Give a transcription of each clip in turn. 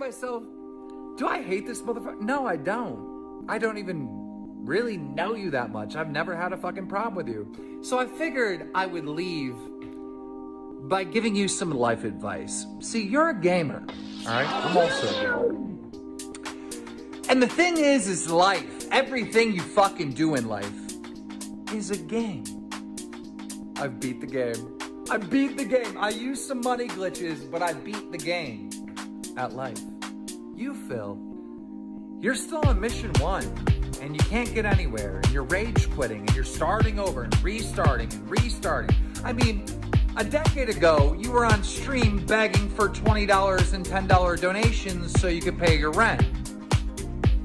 myself, do I hate this motherfucker? No, I don't. I don't even really know you that much. I've never had a fucking problem with you. So I figured I would leave by giving you some life advice. See, you're a gamer, all right? I'm also a gamer. And the thing is life, everything you fucking do in life is a game. I've beat the game. I beat the game. I used some money glitches, but I beat the game at life. You, Phil, you're still on mission 1, and you can't get anywhere, and you're rage quitting, and you're starting over and restarting and restarting. I mean, a decade ago, you were on stream begging for $20 and $10 donations so you could pay your rent.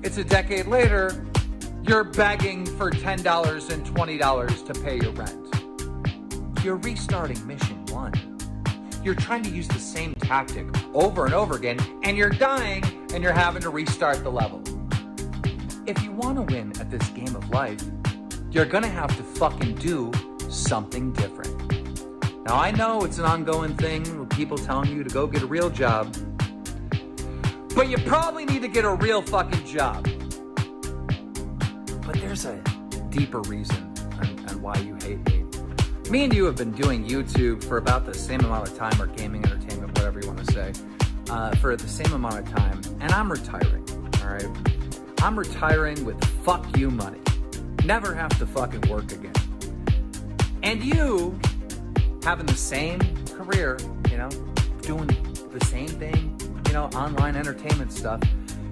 It's a decade later, you're begging for $10 and $20 to pay your rent. You're restarting mission 1. You're trying to use the same tactic over and over again, and you're dying, and you're having to restart the level. If you want to win at this game of life, you're gonna have to fucking do something different. Now, I know it's an ongoing thing with people telling you to go get a real job, but you probably need to get a real fucking job. But there's a deeper reason on why you hate me. Me and you have been doing YouTube for about the same amount of time, or gaming entertainment, whatever you want to say, for the same amount of time, and I'm retiring, all right? I'm retiring with fuck you money. Never have to fucking work again. And you, having the same career, you know, doing the same thing, you know, online entertainment stuff,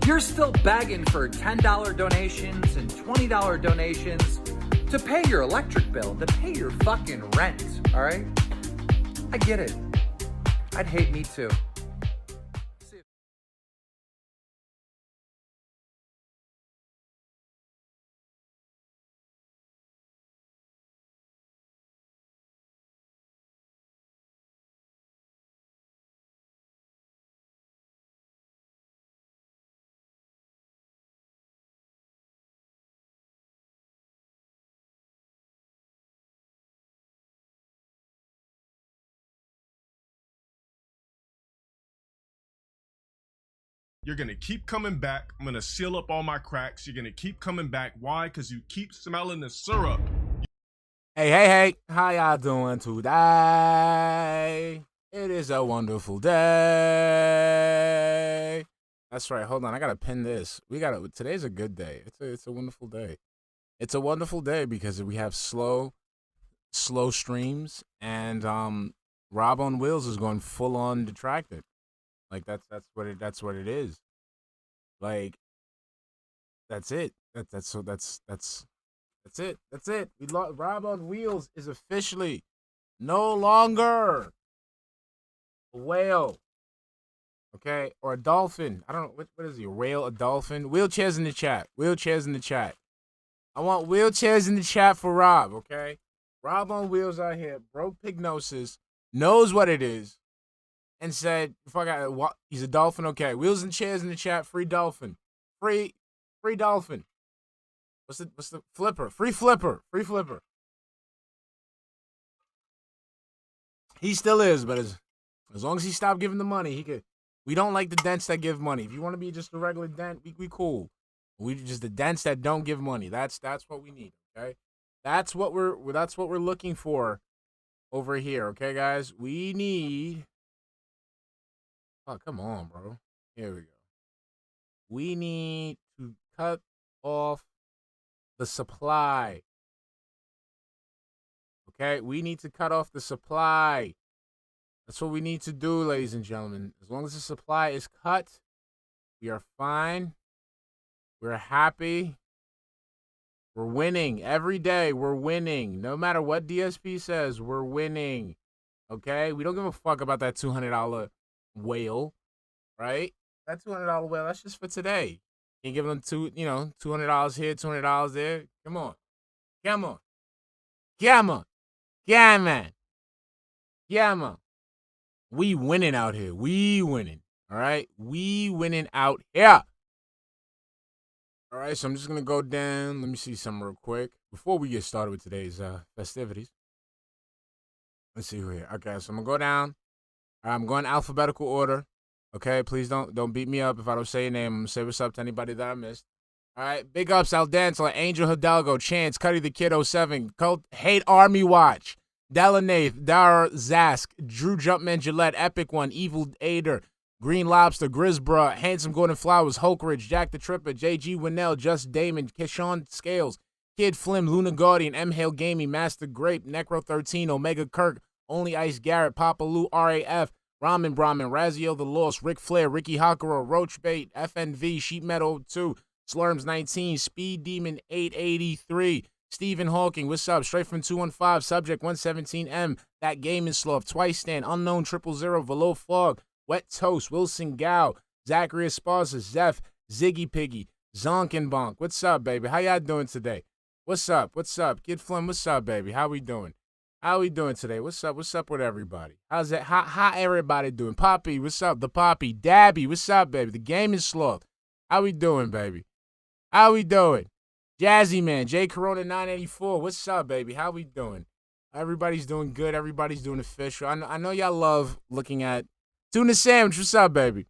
you're still begging for $10 donations and $20 donations to pay your electric bill, to pay your fucking rent, all right? I get it. I'd hate me too. You're going to keep coming back. I'm going to seal up all my cracks. You're going to keep coming back. Why? Because you keep smelling the syrup. Hey, how y'all doing today? It is a wonderful day. That's right. Hold on. I got to pin this. Today's a good day. It's a wonderful day. It's a wonderful day because we have slow streams, and Rob on Wheels is going full on detracted. Like that's what it is. Like that's it. That's it. Rob on Wheels is officially no longer a whale. Okay, or a dolphin. I don't know what is he? A whale, a dolphin? Wheelchairs in the chat. I want wheelchairs in the chat for Rob. Okay, Rob on Wheels out here, broke pignosis, knows what it is. And said, he's a dolphin, okay. Wheels and chairs in the chat, free dolphin. Free dolphin. What's the flipper? Free flipper. He still is, but as long as he stopped giving the money, he could. We don't like the dents that give money. If you want to be just a regular dent, we cool. We just the dents that don't give money. That's what we need, okay? That's what we're looking for over here, okay, guys? We need. Oh, come on, bro. Here we go. We need to cut off the supply. Okay? We need to cut off the supply. That's what we need to do, ladies and gentlemen. As long as the supply is cut, we are fine. We're happy. We're winning. Every day, we're winning. No matter what DSP says, we're winning. Okay? We don't give a fuck about that $200 whale, right? That $200 whale, that's just for today. You give them $200 here, $200 there. Come on. We winning out here. All right? We winning out here. All right, so I'm just going to go down. Let me see something real quick before we get started with today's festivities. Let's see here. Okay, so I'm going to go down. I'm going alphabetical order. Okay, please don't beat me up if I don't say your name. I'm gonna say what's up to anybody that I missed. All right, big ups, Aldantla, Angel Hidalgo, Chance, Cuddy the Kid 07, Cult, Hate Army Watch, Delanath, Dara Zask, Drew Jumpman Gillette, Epic One, Evil Aider, Green Lobster, Grisbra, Handsome Gordon Flowers, Hokeridge, Jack the Tripper, JG Winnell, Just Damon, Keshawn Scales, Kid Flim, Luna Guardian, M. Hale Gaming, Master Grape, Necro 13, Omega Kirk, Only Ice Garrett, Papa Lou, RAF, Ramen Brahmin, Razio the Lost, Ric Flair, Ricky Hakuro, Roach Bait, FNV, Sheet Metal 2, Slurms 19, Speed Demon 883, Stephen Hawking, what's up? Straight from 215, Subject 117M, That Game is Sloth, Twice Stand, Unknown 000, Velo Fog, Wet Toast, Wilson Gow, Zachary Esparza, Zeph, Ziggy Piggy, Zonk and Bonk. What's up, baby? How y'all doing today? What's up? What's up? Kid Flynn, what's up, baby? How we doing? How we doing today? What's up? What's up with everybody? How's that? How everybody doing? Poppy, what's up? The Poppy. Dabby, what's up, baby? The Game is Sloth. How we doing, baby? How we doing? Jazzy Man, J Corona 984. What's up, baby? How we doing? Everybody's doing good. Everybody's doing official. I know y'all love looking at Tuna Sandwich. What's up, baby?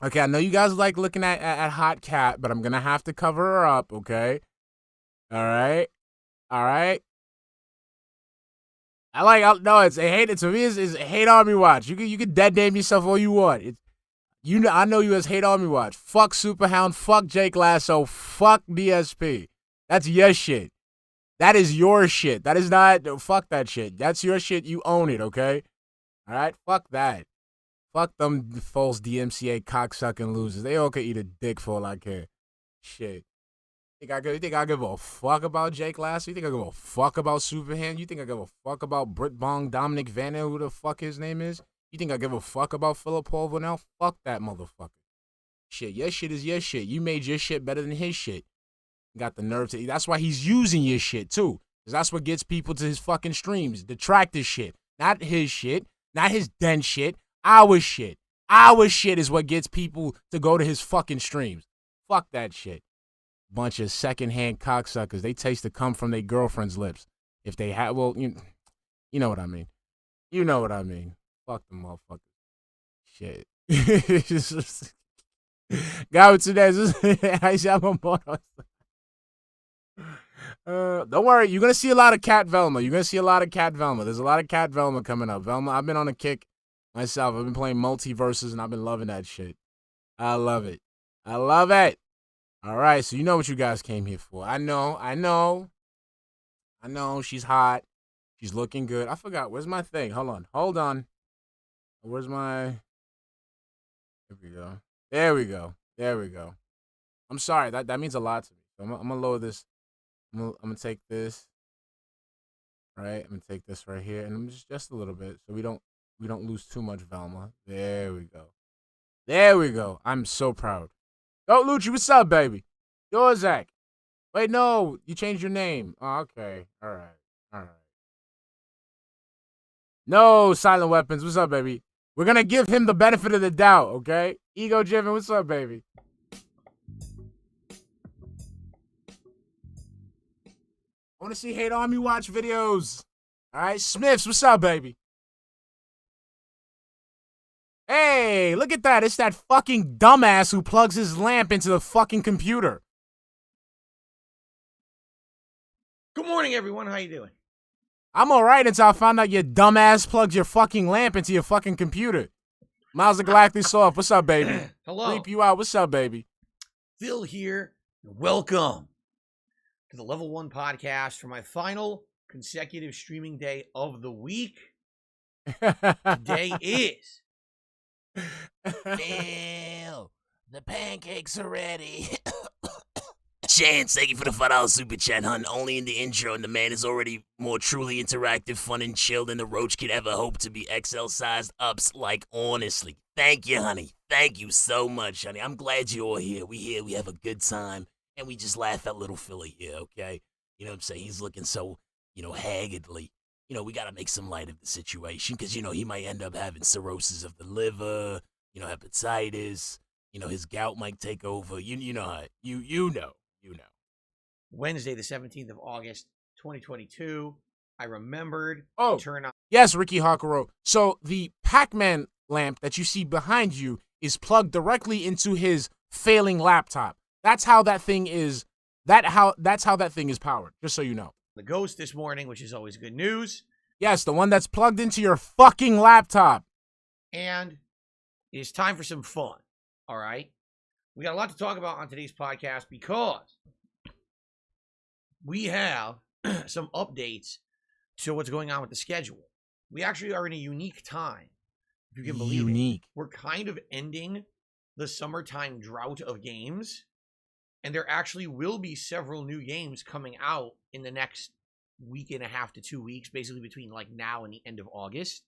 Okay, I know you guys like looking at Hot Cat, but I'm gonna have to cover her up, okay? All right. All right. No, it's a hate. To me, it's a Hate Army Watch. You can dead name yourself all you want. I know you as Hate Army Watch. Fuck Superhound. Fuck Jake Lasso. Fuck DSP. That's your shit. That is your shit. That is not. Fuck that shit. That's your shit. You own it. Okay. All right. Fuck that. Fuck them false DMCA cocksucking losers. They all could eat a dick for all I care. Shit. You think I give a fuck about Jake Lasso? You think I give a fuck about Superhand? You think I give a fuck about Britt Bong, Dominic Vanna, who the fuck his name is? You think I give a fuck about Philip Paul Vanell? Fuck that motherfucker. Shit, your shit is your shit. You made your shit better than his shit. You got the nerve to. That's why he's using your shit too. Because that's what gets people to his fucking streams. Detractor shit. Not his shit. Not his den shit. Our shit. Our shit is what gets people to go to his fucking streams. Fuck that shit. Bunch of secondhand cocksuckers. They taste the cum from their girlfriend's lips. If they had, well, you know what I mean. You know what I mean. Fuck them motherfuckers. Shit. Guy with today. Don't worry. You're going to see a lot of Cat Velma. There's a lot of Cat Velma coming up. Velma, I've been on a kick myself. I've been playing Multiverses, and I've been loving that shit. I love it. All right, so you know what you guys came here for. I know. She's hot. She's looking good. I forgot. Where's my thing? Hold on. Where's my... There we go. I'm sorry. That means a lot to me. So I'm going to lower this. I'm going to take this. Right? I'm going to take this right here. And I'm just a little bit so we don't lose too much Velma. There we go. I'm so proud. Oh, Lucci, what's up, baby? Yo, Zach. Wait, no, you changed your name. Oh, okay. All right. No, Silent Weapons, what's up, baby? We're going to give him the benefit of the doubt, okay? Ego Jiven, what's up, baby? I want to see Hate Army Watch videos. All right, Smiths, what's up, baby? Hey, look at that. It's that fucking dumbass who plugs his lamp into the fucking computer. Good morning, everyone. How you doing? I'm all right until I found out your dumbass plugs your fucking lamp into your fucking computer. Miles the Galactic Soft, what's up, baby? Hello. Creep you out. What's up, baby? Phil here. Welcome to the Level 1 podcast for my final consecutive streaming day of the week. Today is... Phil, the pancakes are ready. Chance, thank you for the $5 super chat, hun. Only in the intro, and the man is already more truly interactive, fun, and chill than the roach could ever hope to be XL-sized ups, like, honestly. Thank you, honey. Thank you so much, honey. I'm glad you're all here. We have a good time, and we just laugh at little Philly here, okay? You know what I'm saying? He's looking so, haggardly. We got to make some light of the situation because, he might end up having cirrhosis of the liver, hepatitis, his gout might take over. You know how, you know. Wednesday, the 17th of August, 2022. I remembered to turn on. Yes, Ricky Hakuro. So the Pac-Man lamp that you see behind you is plugged directly into his failing laptop. That's how that thing is. That's how that thing is powered. Just so you know. The Ghost this morning, which is always good news. Yes, the one that's plugged into your fucking laptop. And it's time for some fun. All right. We got a lot to talk about on today's podcast because we have some updates to what's going on with the schedule. We actually are in a unique time, if you can believe it. We're kind of ending the summertime drought of games, and there actually will be several new games coming out in the next week and a half to 2 weeks, basically between like now and the end of August.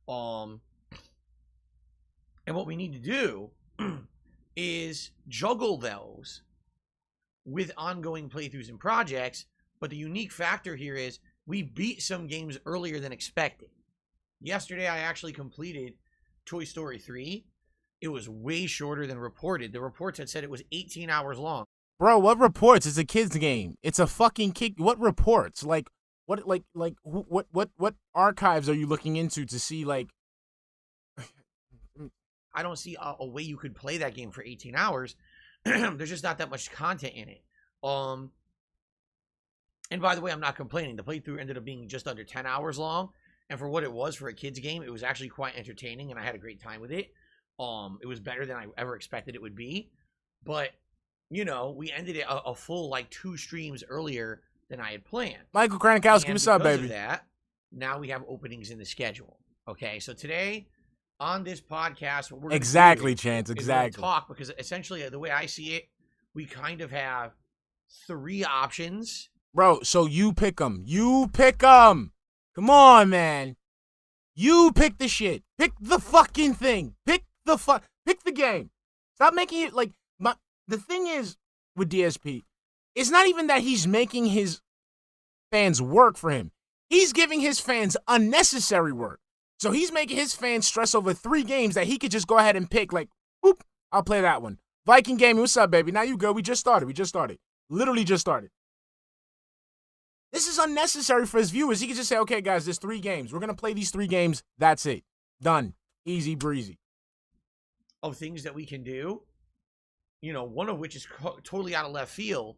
And what we need to do is juggle those with ongoing playthroughs and projects. But the unique factor here is we beat some games earlier than expected. Yesterday, I actually completed Toy Story 3. It was way shorter than reported. The reports had said it was 18 hours long. Bro, what reports? It's a kid's game. It's a fucking kid. What reports? Like what archives are you looking into to see like? I don't see a way you could play that game for 18 hours. There's just not that much content in it. And by the way, I'm not complaining. The playthrough ended up being just under 10 hours long. And for what it was for a kid's game, it was actually quite entertaining, and I had a great time with it. It was better than I ever expected it would be. But, you know, we ended it a full, like, 2 streams earlier than I had planned. Michael Kranikowski, what's up, baby? Because of that, now we have openings in the schedule. Okay, so today on this podcast, what we're exactly, do Chance, is exactly. talk, because essentially the way I see it, we kind of have 3 options. Bro, so you pick them. You pick them. Come on, man. You pick the shit. Pick the fucking thing. Pick the game. Stop making it like the thing is with DSP, it's not even that he's making his fans work for him. He's giving his fans unnecessary work. So he's making his fans stress over 3 games that he could just go ahead and pick. Like, whoop, I'll play that one. Viking Gaming, what's up, baby? Now you go. We just started. Literally just started. This is unnecessary for his viewers. He could just say, okay, guys, there's 3 games. We're going to play these 3 games. That's it. Done. Easy breezy. Of things that we can do, you know, one of which is totally out of left field.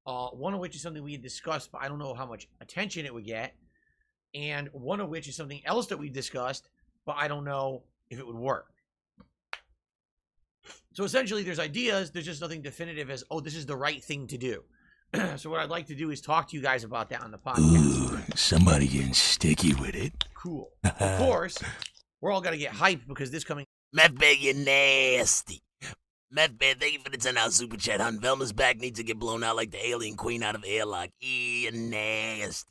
One of which is something we had discussed, but I don't know how much attention it would get. And one of which is something else that we discussed, but I don't know if it would work. So essentially, there's ideas. There's just nothing definitive as, oh, this is the right thing to do. So what I'd like to do is talk to you guys about that on the podcast. Ooh, somebody getting sticky with it. Cool. Of course, we're all going to get hyped because this coming... Methbag, you're nasty. Methbag, thank you for the 10-hour super chat, hun. Velma's back needs to get blown out like the alien queen out of airlock. You're nasty.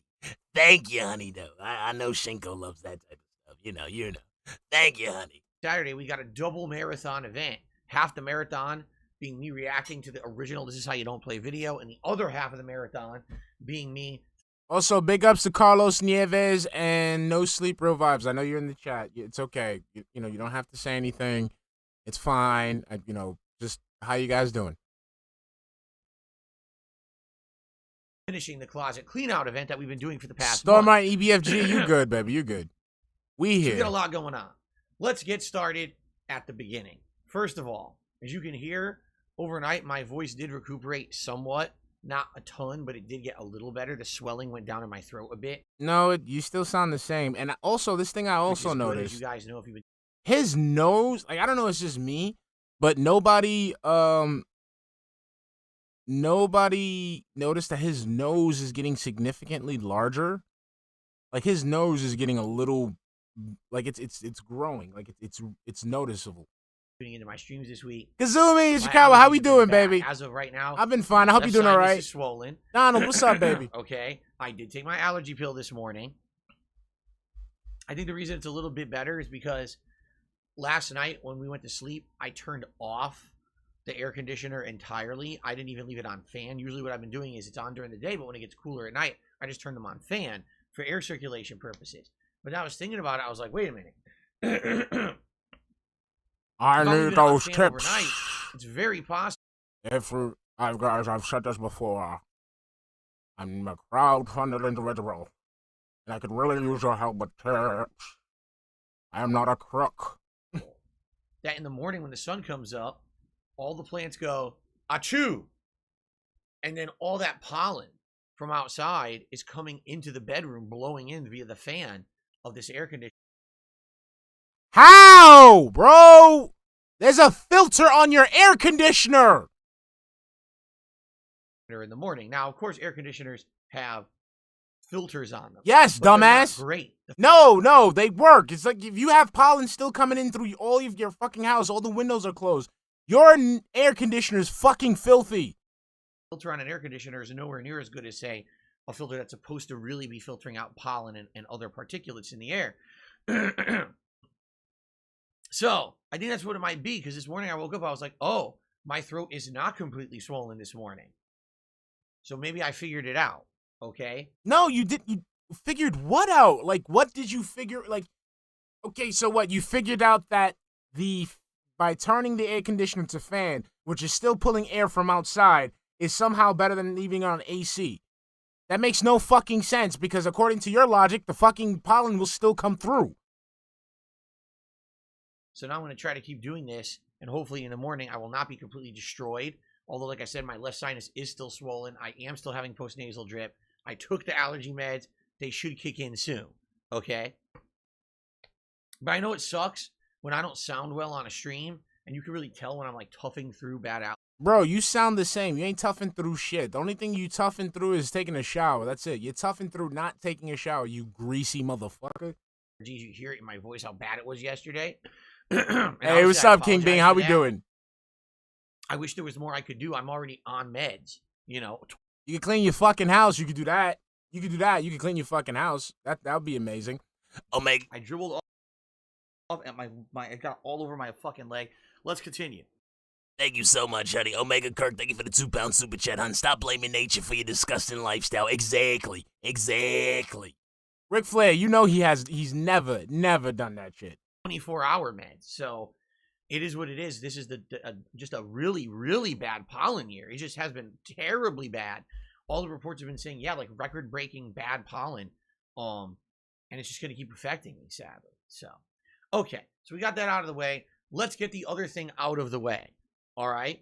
Thank you, honey, though. I know Shinko loves that type of stuff. You know. Thank you, honey. Saturday, we got a double marathon event. Half the marathon being me reacting to the original This Is How You Don't Play video, and the other half of the marathon being me. Also, big ups to Carlos Nieves and No Sleep Real Vibes. I know you're in the chat. It's okay. You know, you don't have to say anything. It's fine. Just how you guys doing? Finishing the closet clean out event that we've been doing for the past Stormlight EBFG, you good, baby. You good. We here. We got a lot going on. Let's get started at the beginning. First of all, as you can hear, overnight my voice did recuperate somewhat. Not a ton, but it did get a little better. The swelling went down in my throat a bit. No, you still sound the same. And also, this thing I also noticed. As you guys know, if you've been... His nose, like, I don't know, it's just me, but nobody noticed that his nose is getting significantly larger. Like, his nose is getting a little, like, it's growing. Like, it's noticeable. Into my streams this week. Kazumi in Chicago, how we doing, baby? As of right now, I've been fine. I hope you're doing all right. Is swollen. Donald, what's up, baby? Okay, I did take my allergy pill this morning. I think the reason it's a little bit better is because last night when we went to sleep, I turned off the air conditioner entirely. I didn't even leave it on fan. Usually what I've been doing is it's on during the day, but when it gets cooler at night, I just turn them on fan for air circulation purposes. But now I was thinking about it. I was like, wait a minute. I need those tips. Overnight, it's very possible. I've said this before. I'm a crowd-funded individual, and I could really use your help with tips. I am not a crook. that in the morning when the sun comes up, all the plants go, achoo. And then all that pollen from outside is coming into the bedroom, blowing in via the fan of this air conditioner. How, bro? There's a filter on your air conditioner. In the morning. Now, of course, air conditioners have filters on them. Yes, but they're not dumbass. great. No, they work. It's like if you have pollen still coming in through all of your fucking house, all the windows are closed. Your air conditioner is fucking filthy. Filter on an air conditioner is nowhere near as good as, say, a filter that's supposed to really be filtering out pollen and other particulates in the air. So, I think that's what it might be, because this morning I woke up, I was like, oh, my throat is not completely swollen this morning. So maybe I figured it out, okay? No, you did. You figured what out? Like, what did you figure? Like, okay, so what? You figured out that by turning the air conditioner to fan, which is still pulling air from outside, is somehow better than leaving it on AC. That makes no fucking sense, because according to your logic, the fucking pollen will still come through. So now I'm going to try to keep doing this, and hopefully in the morning I will not be completely destroyed. Although, like I said, my left sinus is still swollen. I am still having postnasal drip. I took the allergy meds. They should kick in soon, okay? But I know it sucks when I don't sound well on a stream, and you can really tell when I'm, like, toughing through bad allergies. Bro, you sound the same. You ain't toughing through shit. The only thing you toughing through is taking a shower. That's it. You're toughing through not taking a shower, you greasy motherfucker. You hear it in my voice how bad it was yesterday? Hey, what's up, King Bing? How we doing? I wish there was more I could do. I'm already on meds, you know. You can clean your fucking house. You could do that. You could do that. You could clean your fucking house. That would be amazing. Omega. I dribbled off and it got all over my fucking leg. Let's continue. Thank you so much, honey. Omega Kirk, thank you for the £2 super chat, hon. Stop blaming nature for your disgusting lifestyle. Exactly. Ric Flair, you know he's never done that shit. 24-hour meds. So it is what it is. This is just a really, really bad pollen year. It just has been terribly bad. All the reports have been saying, yeah, like record-breaking bad pollen. And it's just going to keep affecting me, sadly. So, okay. So we got that out of the way. Let's get the other thing out of the way. All right?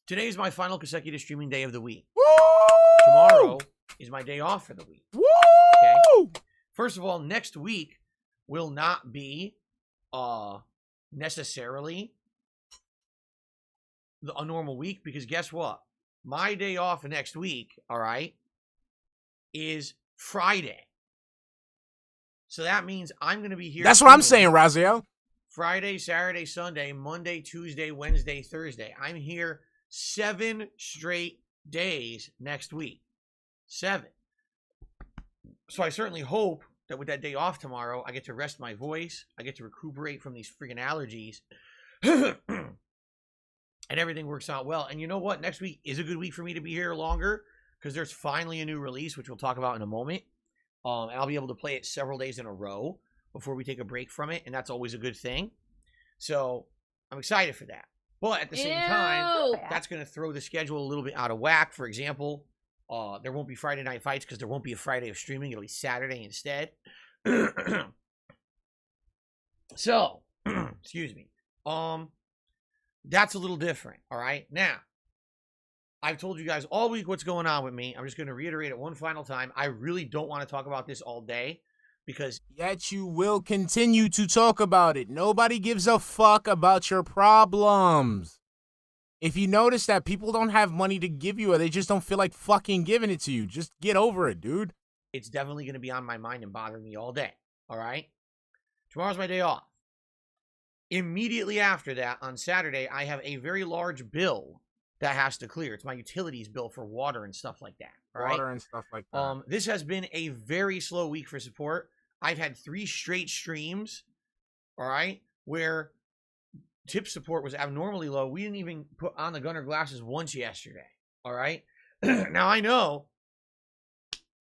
Today is my final consecutive streaming day of the week. Woo! Tomorrow is my day off for the week. Woo! Okay? First of all, next week will not be necessarily a normal week, because guess what? My day off next week, all right, is Friday. So that means I'm going to be here. That's what I'm saying, Raziel. Friday, Saturday, Sunday, Monday, Tuesday, Wednesday, Thursday. I'm here 7 straight days next week. 7. So I certainly hope that with that day off tomorrow, I get to rest my voice. I get to recuperate from these freaking allergies. And everything works out well. And you know what? Next week is a good week for me to be here longer, because there's finally a new release, which we'll talk about in a moment. And I'll be able to play it several days in a row before we take a break from it. And that's always a good thing. So I'm excited for that. But at the same time, that's going to throw the schedule a little bit out of whack. For example, there won't be Friday night fights because there won't be a Friday of streaming. It'll be Saturday instead. So, excuse me. That's a little different, all right? Now, I've told you guys all week what's going on with me. I'm just going to reiterate it one final time. I really don't want to talk about this all day, because... Yet you will continue to talk about it. Nobody gives a fuck about your problems. If you notice that people don't have money to give you, or they just don't feel like fucking giving it to you, just get over it, dude. It's definitely going to be on my mind and bothering me all day, all right? Tomorrow's my day off. Immediately after that, on Saturday, I have a very large bill that has to clear. It's my utilities bill for water and stuff like that. All right? Water and stuff like that. This has been a very slow week for support. I've had 3 straight streams, all right, where tip support was abnormally low. We didn't even put on the gunner glasses once yesterday, all right? Now, I know,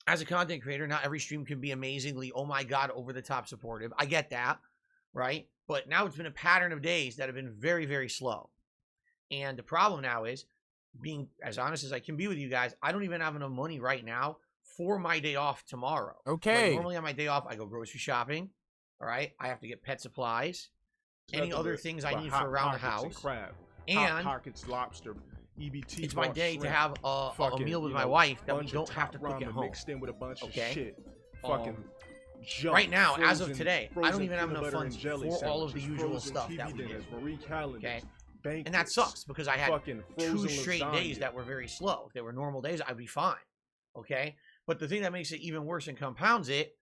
as a content creator, not every stream can be amazingly, oh my God, over-the-top supportive. I get that, right? But now it's been a pattern of days that have been very, very slow. And the problem now is, being as honest as I can be with you guys, I don't even have enough money right now for my day off tomorrow. Okay. Like, normally on my day off, I go grocery shopping. All right. I have to get pet supplies. any nothing other but things I need hot for around the pockets and house. crab. And hot pockets, lobster, EBT. it's my day shrimp, to have a meal with my wife that we don't have to cook at home. Mixed in with a bunch of Okay? shit. Fucking junk, right now, as of frozen- today, I don't frozen even have peanut enough butter funds and jelly for all of the sandwiches, usual frozen stuff TV that we do. dinners, Marie calendars, Okay? banquets, And that sucks because I had fucking 2 frozen straight days lasagna. that were very slow. If they were normal days, I'd be fine. Okay? But the thing that makes it even worse and compounds it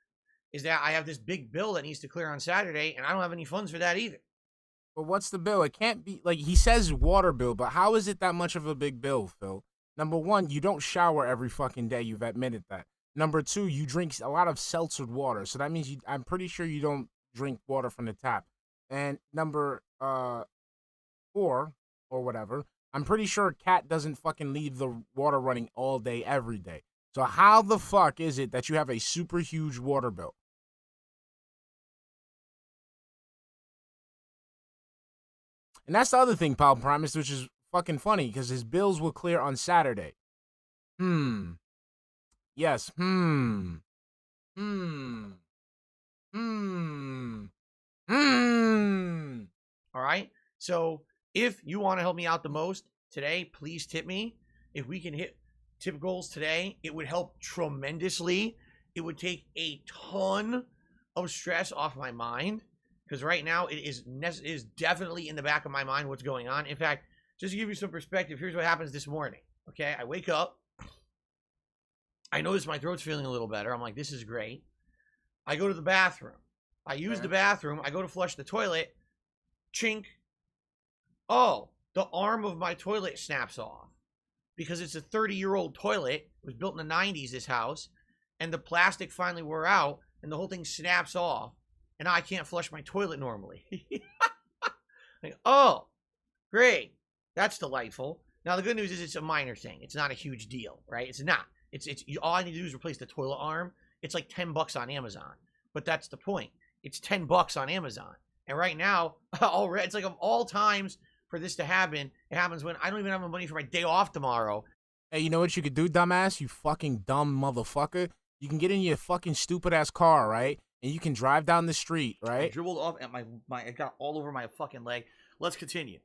is that I have this big bill that needs to clear on Saturday, and I don't have any funds for that either. But what's the bill? It can't be like he says water bill, but how is it that much of a big bill, Phil? Number one, you don't shower every fucking day. You've admitted that. Number two, you drink a lot of seltzered water, so that means I'm pretty sure you don't drink water from the tap. And number 4 or whatever, I'm pretty sure Cat doesn't fucking leave the water running all day every day. So how the fuck is it that you have a super huge water bill? And that's the other thing, Pal Primus, which is fucking funny because his bills will clear on Saturday. Yes. All right? So if you want to help me out the most today, please tip me. If we can hit tip goals today, it would help tremendously. It would take a ton of stress off my mind because right now it is definitely in the back of my mind what's going on. In fact, just to give you some perspective, here's what happens this morning. Okay, I wake up. I notice my throat's feeling a little better. I'm like, this is great. I go to the bathroom. I use the bathroom. I go to flush the toilet. Chink. Oh, the arm of my toilet snaps off because it's a 30-year-old toilet. It was built in the 90s, this house, and the plastic finally wore out, and the whole thing snaps off, and now I can't flush my toilet normally. Like, oh, great. That's delightful. Now, the good news is it's a minor thing. It's not a huge deal, right? It's not. All I need to do is replace the toilet arm. It's like $10 on Amazon, but that's the point. It's $10 on Amazon, and right now, already it's like of all times for this to happen, it happens when I don't even have money for my day off tomorrow. Hey, you know what you could do, dumbass? You fucking dumb motherfucker. You can get in your fucking stupid ass car, right? And you can drive down the street, I right? dribbled off at my it got all over my fucking leg. Let's continue.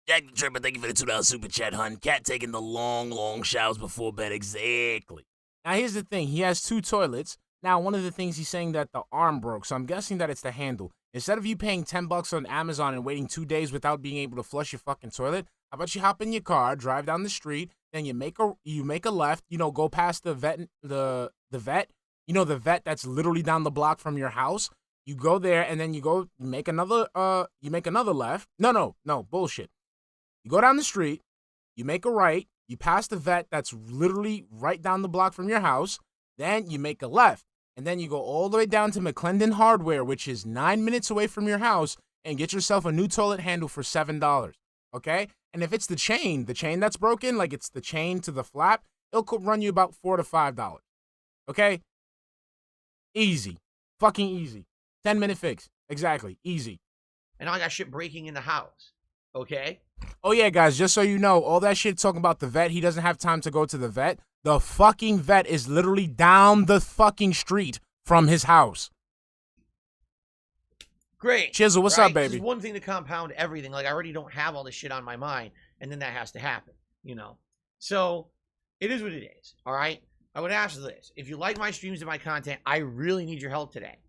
Jack the Tripper, thank you for the $2 super chat, hun. Cat taking the long showers before bed. Exactly. Now, here's the thing. He has 2 toilets. Now, one of the things he's saying that the arm broke, so I'm guessing that it's the handle. Instead of you paying $10 on Amazon and waiting 2 days without being able to flush your fucking toilet, how about you hop in your car, drive down the street, then you make a left, go past the vet, the vet, the vet that's literally down the block from your house. You go there and then you make another left. No, bullshit. You go down the street, you make a right, you pass the vet that's literally right down the block from your house, then you make a left. And then you go all the way down to McClendon Hardware, which is 9 minutes away from your house, and get yourself a new toilet handle for $7. Okay? And if it's the chain that's broken, like it's the chain to the flap, it'll run you about $4 to $5. Okay? Easy. Fucking easy. 10-minute fix. Exactly. Easy. And now I got shit breaking in the house. Okay? Oh, yeah, guys, just so you know, all that shit talking about the vet, he doesn't have time to go to the vet. The fucking vet is literally down the fucking street from his house. Great. Chisel, what's right? up, baby? This is one thing to compound everything. Like, I already don't have all this shit on my mind, and then that has to happen, So, it is what it is, all right? I would ask this. If you like my streams and my content, I really need your help today,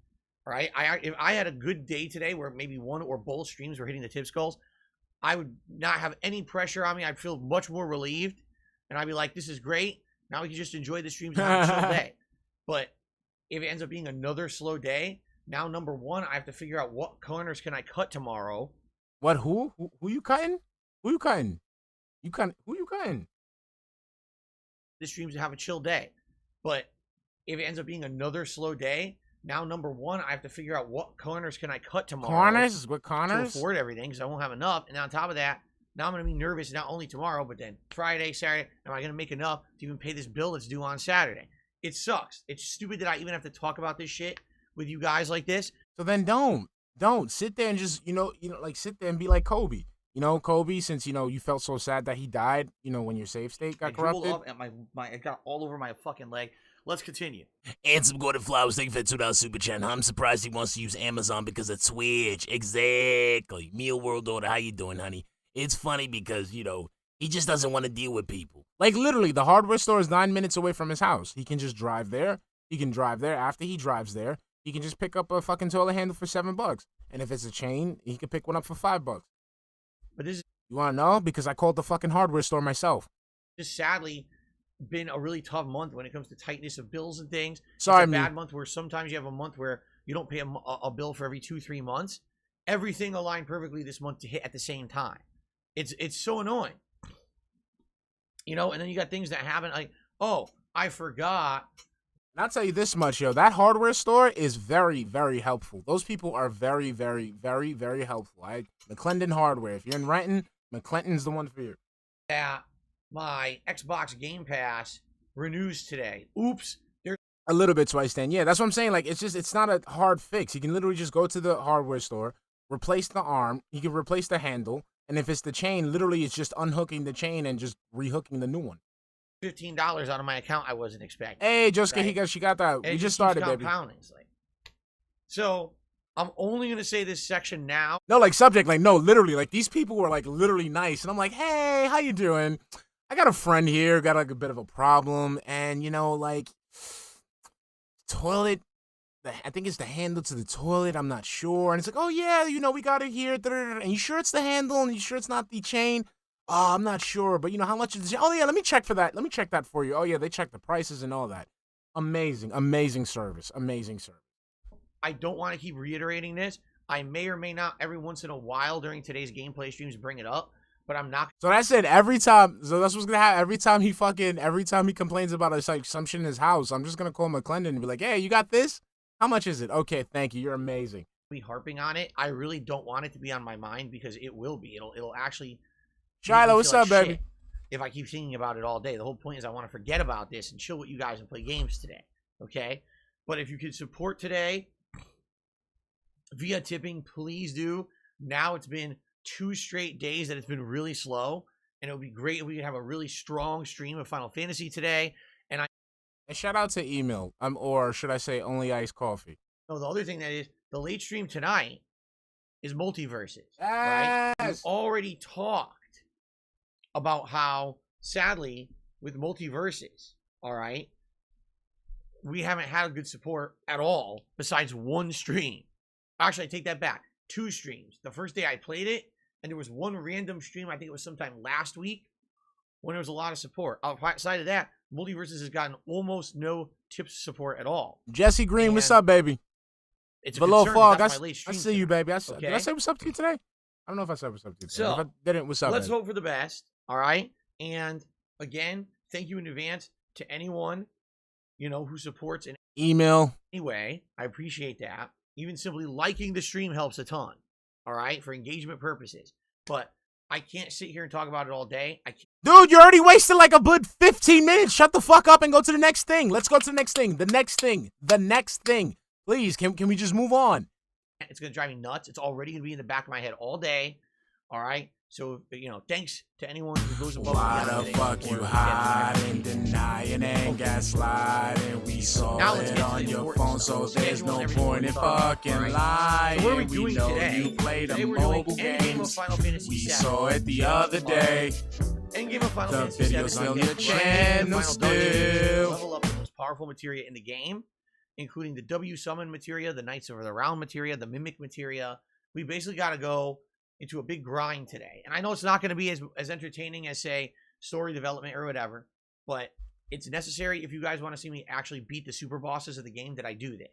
all right? If I had a good day today where maybe one or both streams were hitting the tips goals, I would not have any pressure on me. I'd feel much more relieved, and I'd be like, this is great. Now we can just enjoy the streams and have a chill day. But if it ends up being another slow day, now number one, I have to figure out what corners can I cut tomorrow. What? Who you cutting? Who you cutting? Who you cutting? The streams to have a chill day. But if it ends up being another slow day, now number one, I have to figure out what corners can I cut tomorrow. Corners? What corners? To afford everything because I won't have enough. And on top of that, now I'm going to be nervous not only tomorrow, but then Friday, Saturday. Am I going to make enough to even pay this bill that's due on Saturday? It sucks. It's stupid that I even have to talk about this shit with you guys like this. So then don't sit there and just, like sit there and be like Kobe. Kobe, since, you felt so sad that he died, when your save state got corrupted. Up at it got all over my fucking leg. Let's continue. And some Gordon Flowers, thank you for the $2 super chat. I'm surprised he wants to use Amazon because of Twitch. Exactly. Meal World Order, how you doing, honey? It's funny because, you know, he just doesn't want to deal with people. Like, literally, the hardware store is 9 minutes away from his house. He can just drive there. He can drive there. After he drives there, he can just pick up a fucking toilet handle for $7. And if it's a chain, he can pick one up for $5. But this is You want to know? Because I called the fucking hardware store myself. just sadly been a really tough month when it comes to tightness of bills and things. Sorry, it's a man. bad month where sometimes you have a month where you don't pay a bill for every 2-3 months. Everything aligned perfectly this month to hit at the same time. It's so annoying. You know, and then you got things that happen like, oh, I forgot. And I'll tell you this much, yo. That hardware store is very, very helpful. Those people are very, very, very, very helpful. McClendon Hardware. If you're in Renton, McClendon's the one for you. That my Xbox Game Pass renews today. Oops. There's A little bit twice then. Yeah, that's what I'm saying. Like, it's not a hard fix. You can literally just go to the hardware store, replace the arm, you can replace the handle, and if it's the chain, literally it's just unhooking the chain and just rehooking the new one. $15 out of my account I wasn't expecting. Hey, Josuke, Right? she got that. And We it just keeps started, baby. compounding. It's like, so I'm only gonna say this section now. No, like subject, like no, literally, like these people were like literally nice, and I'm like, hey, how you doing? I got a friend here, got like a bit of a problem, and you know, like toilet. I think it's the handle to the toilet. I'm not sure. And it's like, oh yeah, you know, we got it here. And you sure it's the handle? And you sure it's not the chain? Oh, I'm not sure, but you know how much is the chain? Oh yeah, let me check for that. Let me check that for you. Oh yeah, they check the prices and all that. Amazing, amazing service, amazing service. I don't want to keep reiterating this. I may or may not every once in a while during today's gameplay streams bring it up, but I'm not. So that's it. Every time, so that's what's gonna happen. Every time he complains about like some shit in his house, I'm just gonna call McClendon and be like, hey, you got this? How much is it? Okay, thank you. You're amazing. Be harping on it. I really don't want it to be on my mind because it will be. It'll actually. Shiloh, what's up, baby? If I keep thinking about it all day, the whole point is I want to forget about this and chill with you guys and play games today. Okay, but if you could support today via tipping, please do. Now it's been 2 straight days that it's been really slow, and it would be great if we could have a really strong stream of Final Fantasy today. And shout out to email, or should I say only iced coffee? no, the other thing that is the late stream tonight is Multiverses. Yes. Right? We already talked about how sadly with Multiverses, all right, we haven't had good support at all besides one stream. Actually, I take that back. 2 streams. The first day I played it, and there was one random stream, I think it was sometime last week, when there was a lot of support. Outside of that, Multiverses has gotten almost no tips support at all. Jesse Green, And what's up, baby? It's a Below concern, Fog, that's I my late stream see you, tonight. baby. Okay? Did I say what's up to you today? I don't know if I said what's up to you today. So, If I didn't, what's up, Let's baby? hope for the best, all right? And again, thank you in advance to anyone, you know, who supports in Email. any way. I appreciate that. Even simply liking the stream helps a ton, all right, for engagement purposes. But I can't sit here and talk about it all day. I can't. Dude, you already wasted like a good 15 minutes. Shut the fuck up and go to the next thing. Let's go to the next thing. The next thing. The next thing. Please, can we just move on? It's going to drive me nuts. It's already going to be in the back of my head all day, all right? So, you know, thanks to anyone who goes above Why and beyond the today fuck for you getting hiding, denying, and gaslighting? We saw Now let's it get to on the your important phone, so stuff. there's Schedule no and everything point in we thought. fucking Alright. lying. So what are we We doing know today? you play the Today we're doing mobile Endgame of games. Final Fantasy We VII. saw it the other day. Endgame of Final The Fantasy video's VII. on Get the right channel into the final dungeon. still. Level up the most powerful materia in the game, including the W summon materia, the Knights of the Round materia, the Mimic materia. We basically got to go into a big grind today. And I know it's not going to be as entertaining as, say, story development or whatever, but it's necessary if you guys want to see me actually beat the super bosses of the game that I do this.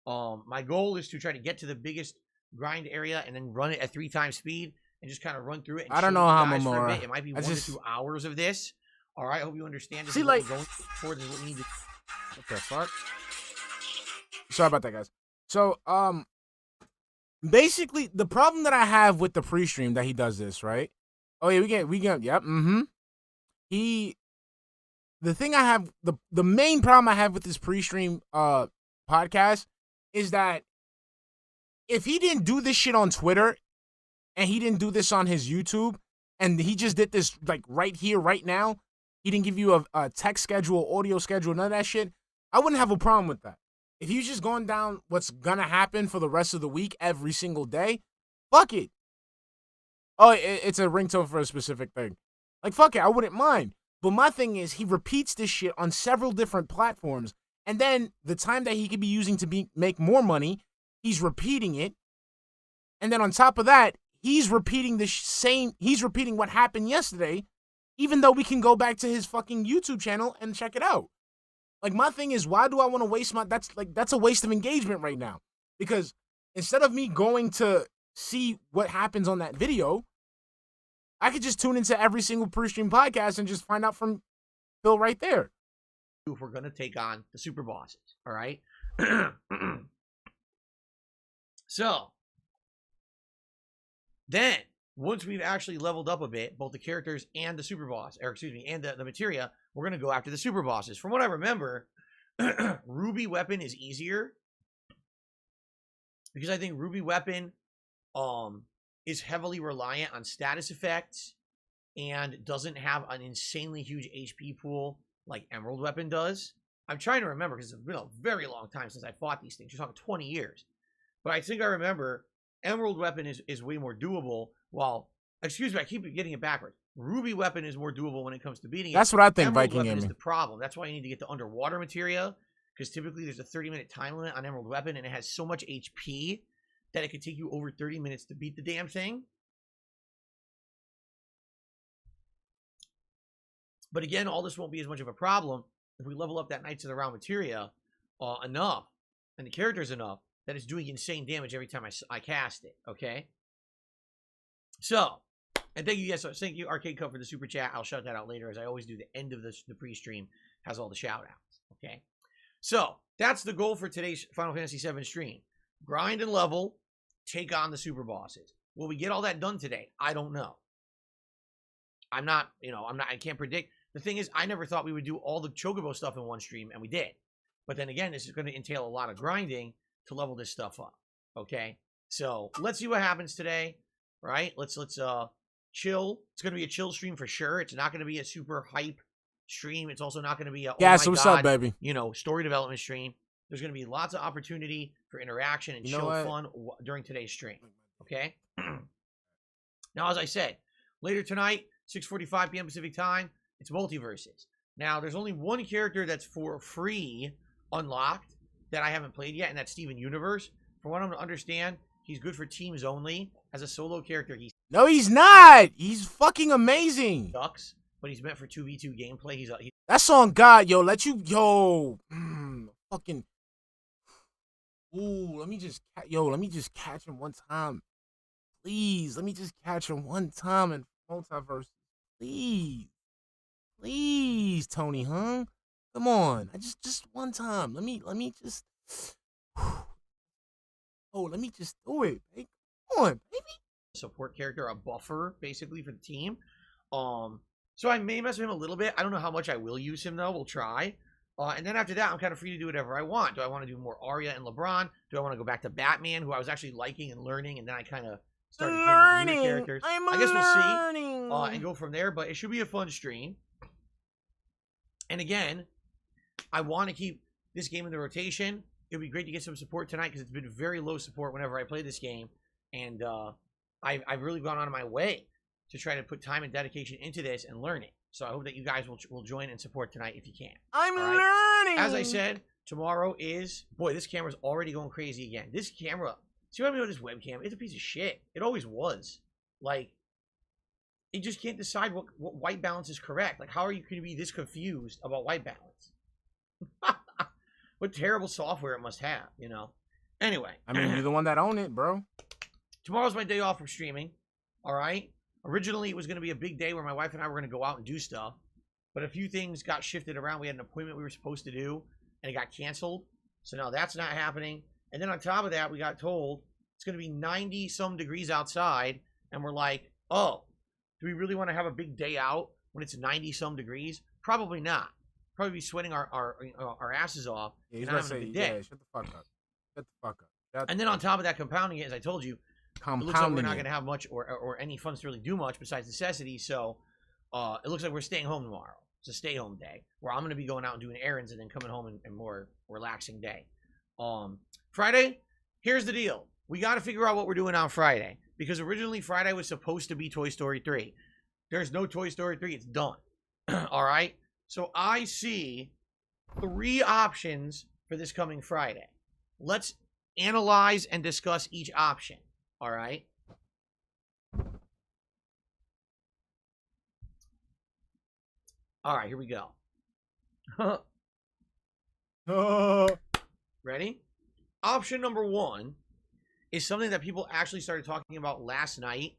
My goal is to try to get to the biggest grind area and then run it at 3 times speed and just kind of run through it. And I don't chill know with how, you guys for a Mamora. bit. It might be I 1 just- to 2 hours of this. All right, I hope you understand. This See, is what like- we're going towards. Is what we need to. What the fuck? Sorry about that, guys. So, basically, the problem that I have with the pre-stream that he does this, right? Oh yeah, we get, yep, the thing I have, the main problem I have with this pre-stream podcast is that if he didn't do this shit on Twitter and he didn't do this on his YouTube and he just did this like right here, right now, he didn't give you a text schedule, audio schedule, none of that shit, I wouldn't have a problem with that. If he's just going down what's gonna happen for the rest of the week every single day, fuck it. Oh, it's a ringtone for a specific thing. Like, fuck it, I wouldn't mind. But my thing is, he repeats this shit on several different platforms, and then the time that he could be using to make more money, he's repeating it. And then on top of that, he's repeating he's repeating what happened yesterday, even though we can go back to his fucking YouTube channel and check it out. Like, my thing is, why do I want to waste that's a waste of engagement right now. Because instead of me going to see what happens on that video, I could just tune into every single pre-stream podcast and just find out from Phil right there. If we're going to take on the super bosses, all right? So, then, once we've actually leveled up a bit, both the characters and the super boss, or excuse me, and the materia, we're going to go after the super bosses. From what I remember, Ruby Weapon is easier, because I think Ruby Weapon is heavily reliant on status effects and doesn't have an insanely huge HP pool like Emerald Weapon does. I'm trying to remember because it's been a very long time since I fought these things. You're talking 20 years. But I think I remember Emerald Weapon is way more doable, while, excuse me, I keep getting it backwards. Ruby Weapon is more doable when it comes to beating it. That's what I think. Emerald Viking Weapon is Gaming. the problem. That's why you need to get the underwater materia, because typically there's a 30-minute time limit on Emerald Weapon, and it has so much HP that it could take you over 30 minutes to beat the damn thing. But again, all this won't be as much of a problem if we level up that Knights of the Round materia enough, and the characters enough, that it's doing insane damage every time I cast it, okay? So, and thank you, yes, thank you, Arcade Cup, for the super chat. I'll shout that out later, as I always do. The end of the pre-stream has all the shout-outs, okay? So, that's the goal for today's Final Fantasy VII stream. Grind and level, take on the super bosses. Will we get all that done today? I don't know. I can't predict. The thing is, I never thought we would do all the Chocobo stuff in one stream, and we did. But then again, this is going to entail a lot of grinding to level this stuff up, okay? So, let's see what happens today, right? Let's chill. It's going to be a chill stream for sure. It's not going to be a super hype stream. It's also not going to be a, Yeah, so what's up, baby? Story development stream. There's going to be lots of opportunity for interaction and chill fun during today's stream, okay? Now, as I said, later tonight, 6:45 p.m. Pacific time, it's Multiverses. Now, there's only one character that's for free unlocked that I haven't played yet, and that's Steven Universe. From what I'm to understand, he's good for teams only. As a solo character, No, he's not. He's fucking amazing. Sucks, but he's meant for 2v2 gameplay. That's on God, yo. Fucking. Ooh, let me just catch him one time. Please, let me just catch him one time in Multiverse. Please, Tony, huh? Come on, just one time. Let me just. Let me just do it. Hey, come on, baby. Support character, a buffer, basically, for the team. So I may mess with him a little bit. I don't know how much I will use him, though. We'll try. And then after that, I'm kind of free to do whatever I want. Do I want to do more Arya and LeBron? Do I want to go back to Batman, who I was actually liking and learning, and then I kind of started playing with newer characters? I guess we'll see and go from there, but it should be a fun stream. And again, I want to keep this game in the rotation. It would be great to get some support tonight, because it's been very low support whenever I play this game, and I've really gone out of my way to try to put time and dedication into this and learn it. So I hope that you guys will join and support tonight if you can. I'm learning. As I said, tomorrow is... Boy, this camera's already going crazy again. This camera... See what I mean with this webcam? It's a piece of shit. It always was. Like, it just can't decide what white balance is correct. Like, how are you going to be this confused about white balance? What terrible software it must have, Anyway. I mean, you're the one that own it, bro. Tomorrow's my day off from streaming. All right? Originally, it was going to be a big day where my wife and I were going to go out and do stuff. But a few things got shifted around. We had an appointment we were supposed to do, and it got canceled. So now that's not happening. And then on top of that, we got told it's going to be 90-some degrees outside. And we're like, oh, do we really want to have a big day out when it's 90-some degrees? Probably not. Probably be sweating our asses off. Yeah, he's going to say, yeah, shut the fuck up. Shut the fuck up. And then on top of that, compounding it, as I told you, it looks like we're not going to have much or any funds to really do much besides necessities. So it looks like we're staying home tomorrow. It's a stay-home day where I'm going to be going out and doing errands and then coming home and more relaxing day. Friday, here's the deal. We got to figure out what we're doing on Friday because originally Friday was supposed to be Toy Story 3. There's no Toy Story 3. It's done. All right? So I see 3 options for this coming Friday. Let's analyze and discuss each option. All right? All right, here we go. Ready? Option number 1 is something that people actually started talking about last night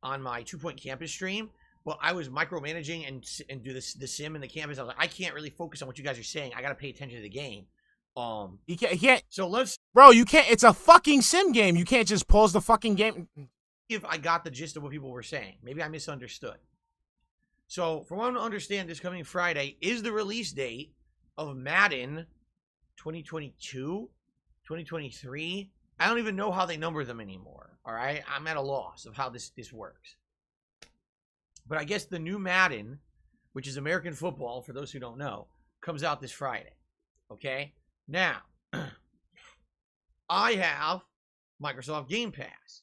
on my 2 Point Campus stream. But I was micromanaging and do the sim in the campus. I was like, I can't really focus on what you guys are saying. I got to pay attention to the game. You can't. So let's. Bro, you can't. It's a fucking sim game. You can't just pause the fucking game. If I got the gist of what people were saying. Maybe I misunderstood. So, from what I understand, this coming Friday is the release date of Madden 2022, 2023. I don't even know how they number them anymore. All right? I'm at a loss of how this works. But I guess the new Madden, which is American football, for those who don't know, comes out this Friday. Okay? Now, I have Microsoft Game Pass,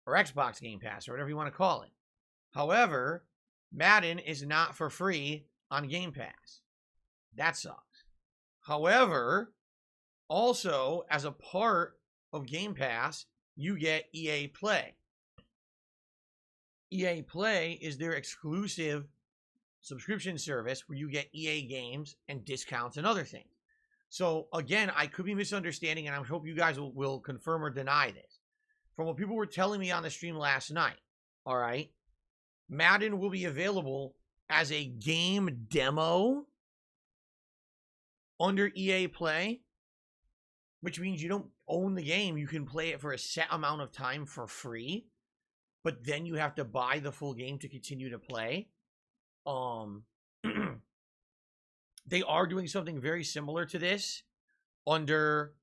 or Xbox Game Pass, or whatever you want to call it. However, Madden is not for free on Game Pass. That sucks. However, also, as a part of Game Pass, you get EA Play. EA Play is their exclusive subscription service where you get EA games and discounts and other things. So, again, I could be misunderstanding, and I hope you guys will confirm or deny this. From what people were telling me on the stream last night, all right, Madden will be available as a game demo under EA Play, which means you don't own the game. You can play it for a set amount of time for free, but then you have to buy the full game to continue to play. They are doing something very similar to this under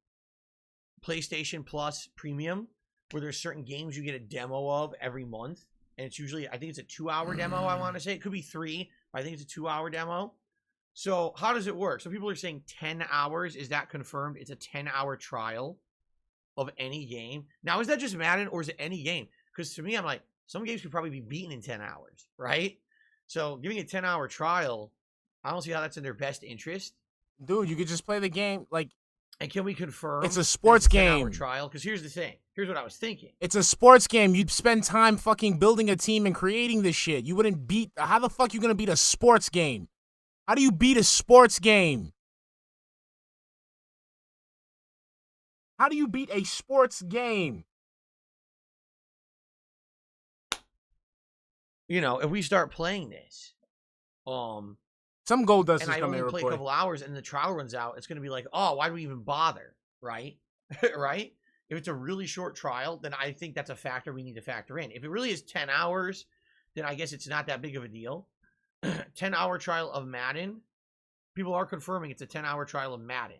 PlayStation Plus Premium, where there's certain games you get a demo of every month. And it's usually, I think it's a 2-hour demo, I want to say. It could be 3, but I think it's a 2-hour demo. So how does it work? So people are saying 10 hours. Is that confirmed? It's a 10-hour trial of any game. Now, is that just Madden or is it any game? Because to me, I'm like, some games could probably be beaten in 10 hours, right? So giving a 10-hour trial, I don't see how that's in their best interest. Dude, you could just play the game like. And can we confirm it's a sports game? 10-hour trial? Because here's the thing. Here's what I was thinking. It's a sports game. You'd spend time fucking building a team and creating this shit. You wouldn't beat. How the fuck you gonna beat a sports game? How do you beat a sports game? How do you beat a sports game? You know, if we start playing this, some gold dust and is I coming. only play a couple hours and the trial runs out, it's going to be like, oh, why do we even bother, right? Right? If it's a really short trial, then I think that's a factor we need to factor in. If it really is 10 hours, then I guess it's not that big of a deal. 10-hour trial of Madden. People are confirming it's a 10-hour trial of Madden.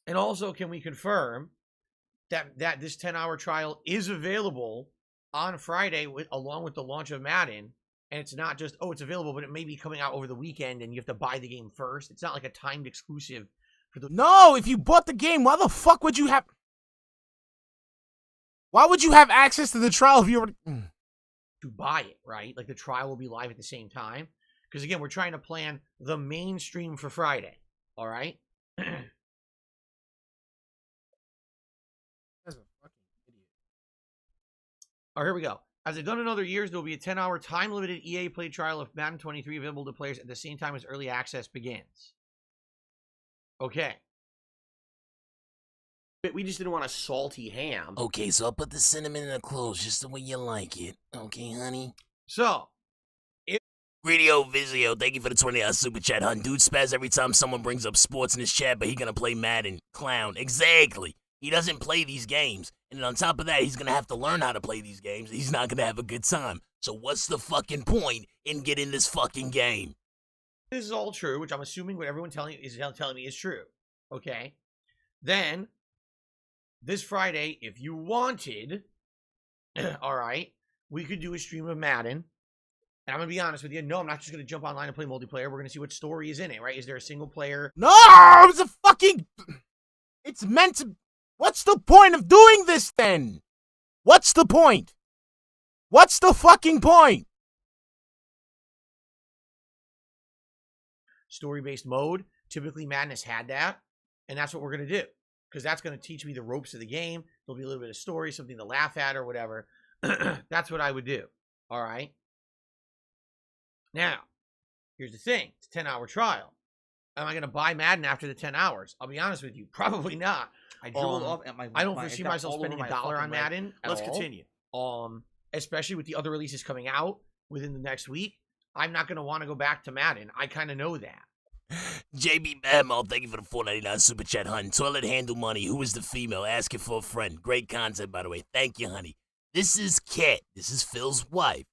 And also, can we confirm that this 10-hour trial is available on Friday along with the launch of Madden? And it's not just, oh, it's available, but it may be coming out over the weekend and you have to buy the game first. It's not like a timed exclusive for the. No, if you bought the game, why the fuck would you have. Why would you have access to the trial if you were. To buy it, right? Like the trial will be live at the same time. Because again, we're trying to plan the main stream for Friday. All right? That's a fucking idiot. All right, here we go. As they've done in other years, there will be a 10-hour time-limited EA Play trial of Madden 23 available to players at the same time as early access begins. Okay. But we just didn't want a salty ham. Okay, so I'll put the cinnamon in the clothes just the way you like it. Okay, honey? So. Radio Vizio, thank you for the $20 super chat, hun. Dude spaz every time someone brings up sports in his chat, but he gonna play Madden. Clown. Exactly. He doesn't play these games. And on top of that, he's going to have to learn how to play these games. He's not going to have a good time. So what's the fucking point in getting this fucking game? This is all true, which I'm assuming what everyone telling me is true. Okay? Then, this Friday, if you wanted, all right, we could do a stream of Madden. And I'm going to be honest with you. No, I'm not just going to jump online and play multiplayer. We're going to see what story is in it, right? Is there a single player? No, it's a fucking... It's meant to... What's the point of doing this then? What's the point? What's the fucking point? Story-based mode. Typically, Madden has had that. And that's what we're going to do. Because that's going to teach me the ropes of the game. There'll be a little bit of story, something to laugh at or whatever. That's what I would do. All right? Now, here's the thing. It's a 10-hour trial. Am I going to buy Madden after the 10 hours? I'll be honest with you. Probably not. I dribbled up at my. I don't foresee myself spending $1 on Madden. Let's continue. Especially with the other releases coming out within the next week. I'm not going to want to go back to Madden. I kind of know that. JB Bammo, thank you for the $4.99 super chat, hun. Toilet handle money. Who is the female? Asking for a friend. Great content, by the way. Thank you, honey. This is Kat. This is Phil's wife.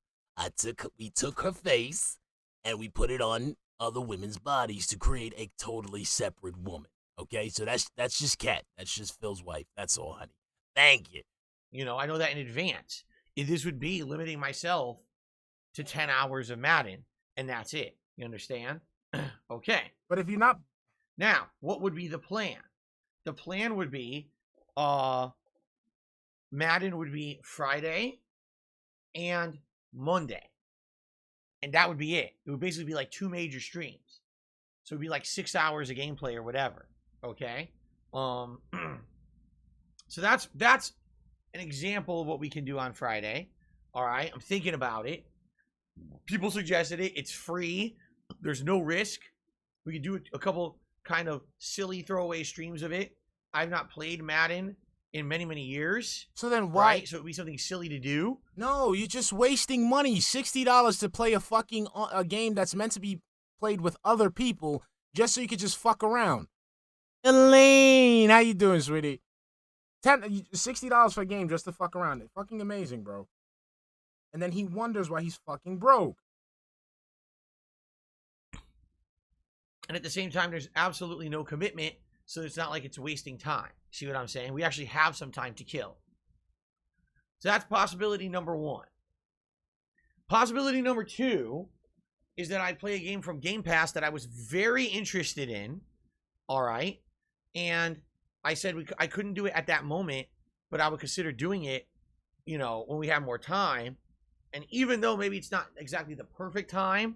We took her face and we put it on other women's bodies to create a totally separate woman. Okay, so that's just Kat. That's just Phil's wife. That's all, honey. Thank you. You know, I know that in advance. This would be limiting myself to 10 hours of Madden, and that's it. You understand? Okay. But if you're not... Now, what would be the plan? The plan would be Madden would be Friday and Monday. And that would be it. It would basically be like 2 major streams. So it would be like 6 hours of gameplay or whatever. Okay? So that's an example of what we can do on Friday. All right? I'm thinking about it. People suggested it. It's free. There's no risk. We could do a couple kind of silly throwaway streams of it. I've not played Madden in many, many years. So then why? Right? So it would be something silly to do. No, you're just wasting money. $60 to play a game that's meant to be played with other people just so you could just fuck around. Elaine, how you doing, sweetie? $60 for a game just to fuck around. It's fucking amazing, bro. And then he wonders why he's fucking broke. And at the same time, there's absolutely no commitment, so it's not like it's wasting time. See what I'm saying? We actually have some time to kill. So that's possibility number 1. Possibility number 2 is that I play a game from Game Pass that I was very interested in. All right. And I said I couldn't do it at that moment, but I would consider doing it, you know, when we have more time. And even though maybe it's not exactly the perfect time,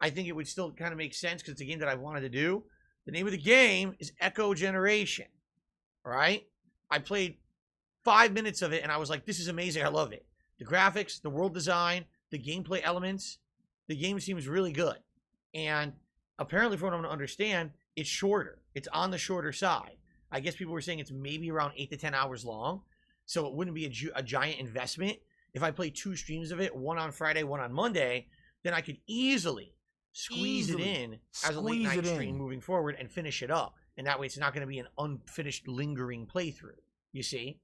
I think it would still kind of make sense because it's a game that I wanted to do. The name of the game is Echo Generation. All right? I played 5 minutes of it, and I was like, this is amazing. I love it. The graphics, the world design, the gameplay elements, the game seems really good. And apparently, from what I'm going to understand, it's shorter. It's on the shorter side. I guess people were saying it's maybe around 8 to 10 hours long. So it wouldn't be a giant investment. If I play 2 streams of it, one on Friday, one on Monday, then I could easily squeeze it in as a late night stream moving forward and finish it up. And that way it's not going to be an unfinished, lingering playthrough. You see?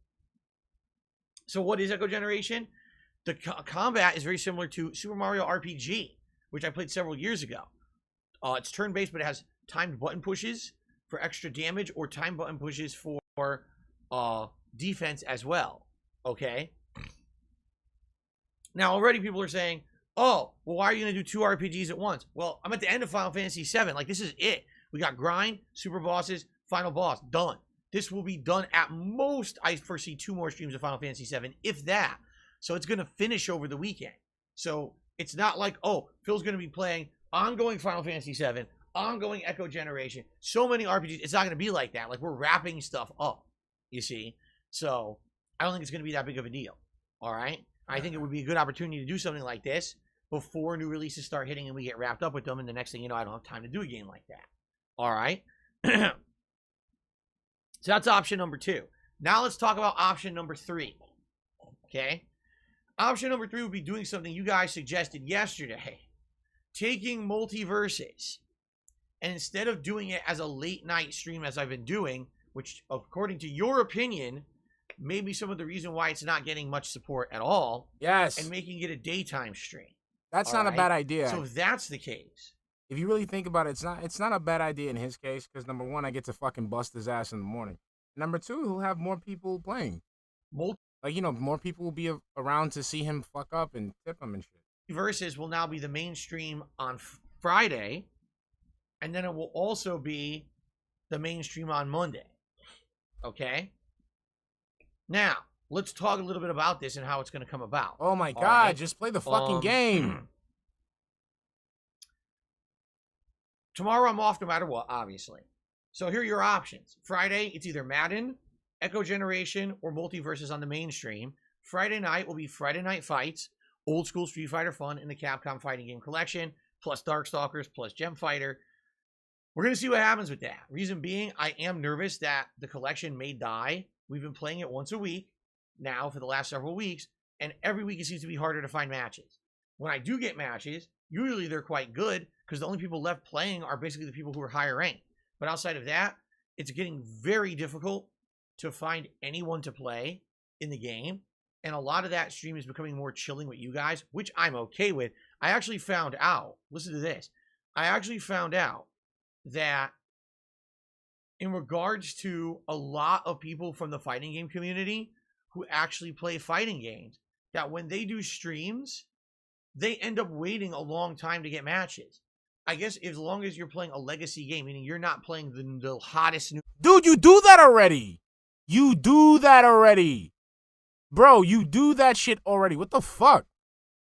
So what is Echo Generation? The combat is very similar to Super Mario RPG, which I played several years ago. It's turn-based, but it has timed button pushes for extra damage or timed button pushes for defense as well. Okay? Now, already people are saying, oh, well, why are you going to do 2 RPGs at once? Well, I'm at the end of Final Fantasy VII. Like, this is it. We got grind, super bosses, final boss. Done. This will be done at most. I foresee 2 more streams of Final Fantasy VII, if that. So it's going to finish over the weekend. So it's not like, oh, Phil's going to be playing ongoing Final Fantasy VII, ongoing Echo Generation, so many RPGs. It's not going to be like that. Like, we're wrapping stuff up, you see. So I don't think it's going to be that big of a deal. All right? I think it would be a good opportunity to do something like this before new releases start hitting and we get wrapped up with them. And the next thing you know, I don't have time to do a game like that. All right. So that's option number 2. Now let's talk about option number 3. Okay. Option number 3 would be doing something you guys suggested yesterday. Taking Multiverses. And instead of doing it as a late night stream as I've been doing, which according to your opinion, maybe some of the reason why it's not getting much support at all. Yes. And making it a daytime stream. That's not a bad idea. So if that's the case. If you really think about it, it's not a bad idea in his case because, number 1, I get to fucking bust his ass in the morning. Number 2, he'll have more people playing. Like, you know, more people will be around to see him fuck up and tip him and shit. Multiverses will now be the mainstream on Friday, and then it will also be the mainstream on Monday. Okay? Now, let's talk a little bit about this and how it's going to come about. Oh my All God, right? just play the fucking game. Tomorrow I'm off no matter what, obviously. So here are your options. Friday, it's either Madden, Echo Generation, or Multiverses on the mainstream. Friday night will be Friday Night Fights, old school Street Fighter fun in the Capcom Fighting Game Collection, plus Darkstalkers, plus Gem Fighter. We're going to see what happens with that. Reason being, I am nervous that the collection may die. We've been playing it once a week now for the last several weeks, and every week it seems to be harder to find matches. When I do get matches, usually they're quite good because the only people left playing are basically the people who are higher ranked. But outside of that, it's getting very difficult to find anyone to play in the game. And a lot of that stream is becoming more chilling with you guys, which I'm okay with. I actually found out, listen to this. I actually found out that in regards to a lot of people from the fighting game community who actually play fighting games, that when they do streams, they end up waiting a long time to get matches. I guess as long as you're playing a legacy game, meaning you're not playing the hottest new... Dude, you do that already. You do that already. Bro, you do that shit already. What the fuck?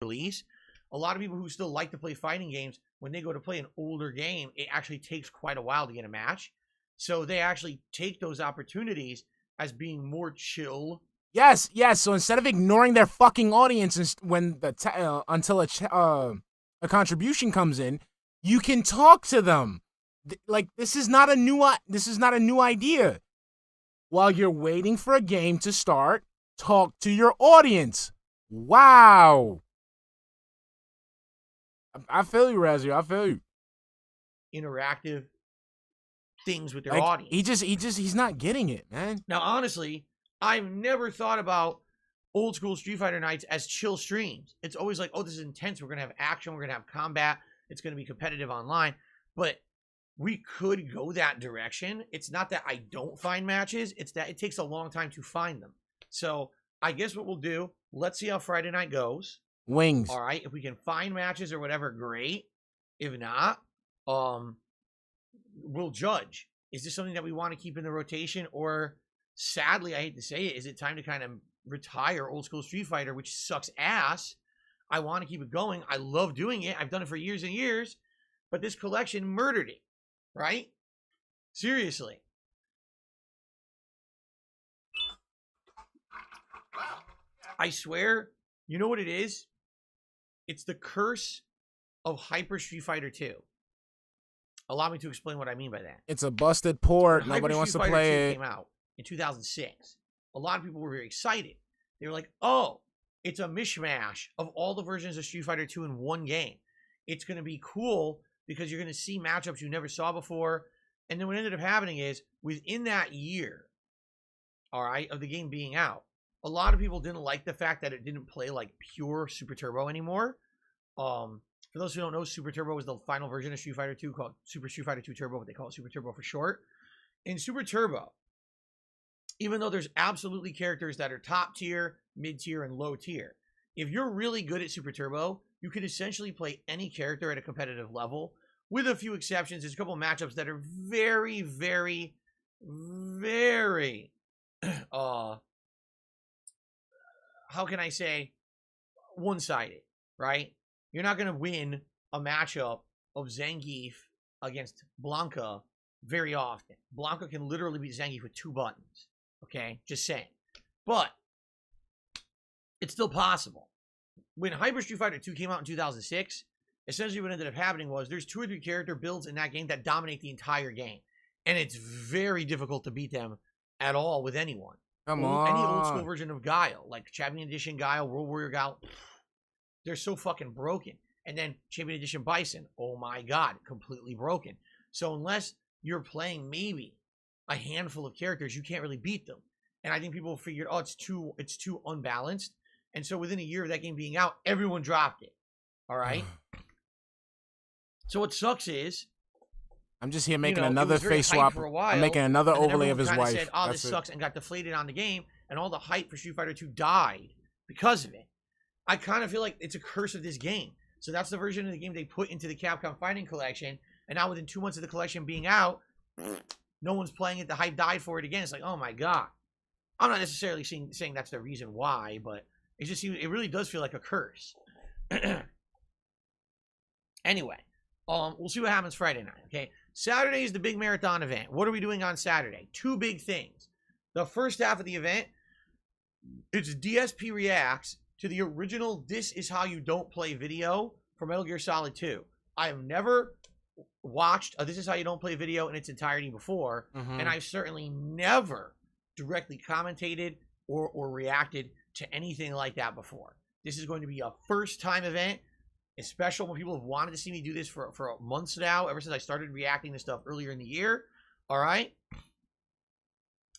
release. A lot of people who still like to play fighting games, when they go to play an older game, it actually takes quite a while to get a match. So they actually take those opportunities as being more chill. Yes, yes. So instead of ignoring their fucking audience when until a contribution comes in, you can talk to them. Like this is not a new idea. While you're waiting for a game to start, talk to your audience. Wow. I feel you, Razzie. I feel you. Interactive things with their Like, audience. He's not getting it, man. Now, honestly, I've never thought about old school Street Fighter nights as chill streams. It's always like, oh, this is intense. We're going to have action. We're going to have combat. It's going to be competitive online. But we could go that direction. It's not that I don't find matches. It's that it takes a long time to find them. So I guess what we'll do, let's see how Friday night goes. Wings. All right. If we can find matches or whatever, great. If not, we'll judge. Is this something that we want to keep in the rotation? Or sadly, I hate to say it, is it time to kind of retire old school Street Fighter, which sucks ass? I want to keep it going. I love doing it. I've done it for years and years. But this collection murdered it. Right? Seriously. I swear, you know what it is? It's the curse of Hyper Street Fighter 2. Allow me to explain what I mean by that. It's a busted port. When Nobody Hyper wants to Street Fighter play 2 it. came out in 2006. A lot of people were very excited. They were like, oh, it's a mishmash of all the versions of Street Fighter 2 in one game. It's going to be cool because you're going to see matchups you never saw before. And then what ended up happening is, within that year, all right, of the game being out, a lot of people didn't like the fact that it didn't play like pure Super Turbo anymore. For those who don't know, Super Turbo was the final version of Street Fighter 2 called Super Street Fighter 2 Turbo, but they call it Super Turbo for short. In Super Turbo, even though there's absolutely characters that are top tier, mid tier, and low tier, if you're really good at Super Turbo, you can essentially play any character at a competitive level, with a few exceptions. There's a couple of matchups that are very, very, very, how can I say, one-sided, right? You're not going to win a matchup of Zangief against Blanca very often. Blanca can literally beat Zangief with 2 buttons, okay? Just saying. But it's still possible. When Hyper Street Fighter 2 came out in 2006, essentially what ended up happening was there's 2 or 3 character builds in that game that dominate the entire game. And it's very difficult to beat them at all with anyone. Come on. Any old school version of Guile, like Champion Edition Guile, World Warrior Guile, they're so fucking broken. And then Champion Edition Bison, oh my god, completely broken. So unless you're playing maybe a handful of characters, you can't really beat them. And I think people figured, oh, it's too unbalanced. And so within a year of that game being out, everyone dropped it. All right? So what sucks is, I'm just here making it another was very face hyped swap. for a while, I'm making another and then overlay of everyone his kinda wife. said, oh, That's this it. sucks, and got deflated on the game, and all the hype for Street Fighter 2 died because of it. I kind of feel like it's a curse of this game. So that's the version of the game they put into the Capcom Fighting Collection. And now within 2 months of the collection being out, no one's playing it. The hype died for it again. It's like, oh my God. I'm not necessarily saying that's the reason why, but it really does feel like a curse. Anyway, we'll see what happens Friday night, okay? Saturday is the big marathon event. What are we doing on Saturday? 2 big things. The first half of the event, it's DSP reacts to the original This Is How You Don't Play video for Metal Gear Solid 2. I have never watched a This Is How You Don't Play video in its entirety before, and I've certainly never directly commentated or reacted to anything like that before. This is going to be a first-time event. It's special when people have wanted to see me do this for months now, ever since I started reacting to stuff earlier in the year. All right?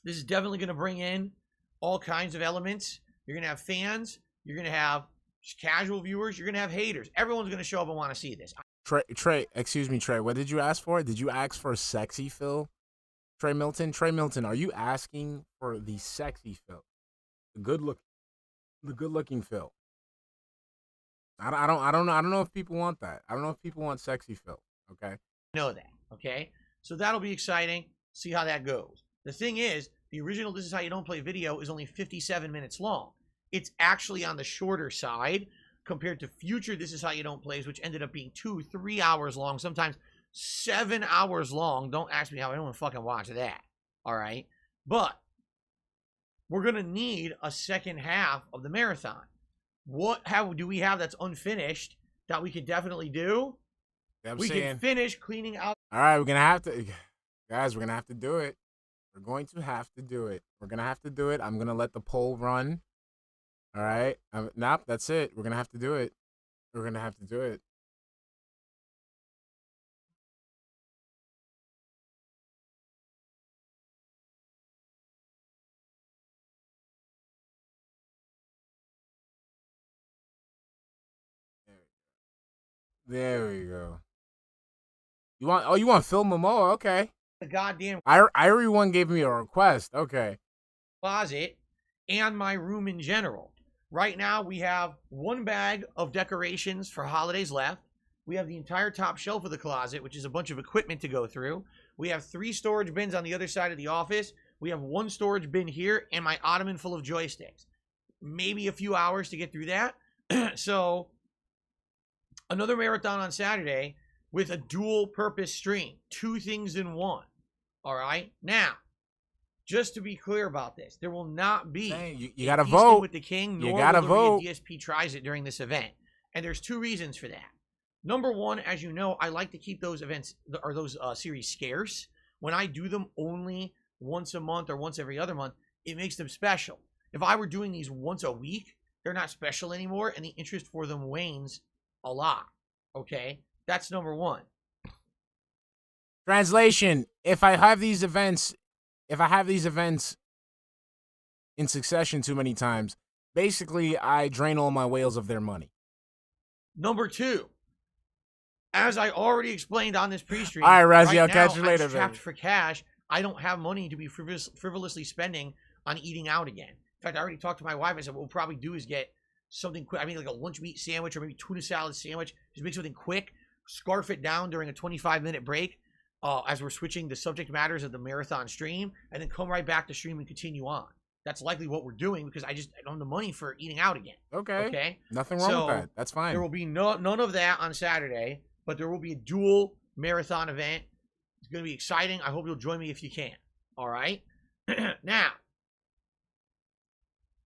This is definitely going to bring in all kinds of elements. You're going to have fans. You're going to have just casual viewers. You're going to have haters. Everyone's going to show up and want to see this. Trey, excuse me, Trey. What did you ask for? Did you ask for sexy Phil? Trey Milton, are you asking for the sexy Phil, the good looking Phil? I don't know if people want that. I don't know if people want sexy Phil. Okay. Know that. Okay. So that'll be exciting. See how that goes. The thing is, the original This Is How You Don't Play video is only 57 minutes long. It's actually on the shorter side compared to future This Is How You Don't Plays, which ended up being 2-3 hours long, sometimes 7 hours long. Don't ask me how anyone fucking watch that. All right. But we're going to need a second half of the marathon. How do we have that's unfinished that we could definitely do? We can finish cleaning out. All right, we're going to have to, guys, we're going to have to do it. We're going to have to do it. We're going to have to do it. I'm going to let the poll run. All right. Nope, that's it. We're going to have to do it. We're going to have to do it. There we go. You want Phil Momoa? Okay. The goddamn everyone gave me a request. Okay. Closet and my room in general. Right now we have 1 bag of decorations for holidays left. We have the entire top shelf of the closet, which is a bunch of equipment to go through. We have 3 storage bins on the other side of the office. We have 1 storage bin here and my ottoman full of joysticks. Maybe a few hours to get through that. So another marathon on Saturday with a dual purpose stream. 2 things in one. All right. Now, just to be clear about this, there will not be you gotta vote with the king, nor you gotta will vote. There be a DSP tries it during this event. And there's 2 reasons for that. Number 1, as you know, I like to keep those events or those series scarce. When I do them only once a month or once every other month, it makes them special. If I were doing these once a week, they're not special anymore, and the interest for them wanes a lot. Okay, that's number 1. Translation: If I have these events in succession too many times, basically I drain all my whales of their money. Number 2, as I already explained on this pre-stream, all right, Razzie, right I'll now, catch you later. I'm strapped for cash. I don't have money to be frivolously spending on eating out again. In fact, I already talked to my wife. I said what we'll probably do is get something quick. I mean, like a lunch meat sandwich or maybe tuna salad sandwich. Just make something quick, scarf it down during a 25-minute break as we're switching the subject matters of the marathon stream, and then come right back to stream and continue on. That's likely what we're doing because I don't have the money for eating out again. Okay. Nothing wrong with that. That's fine. There will be none of that on Saturday, but there will be a dual marathon event. It's going to be exciting. I hope you'll join me if you can. All right. Now.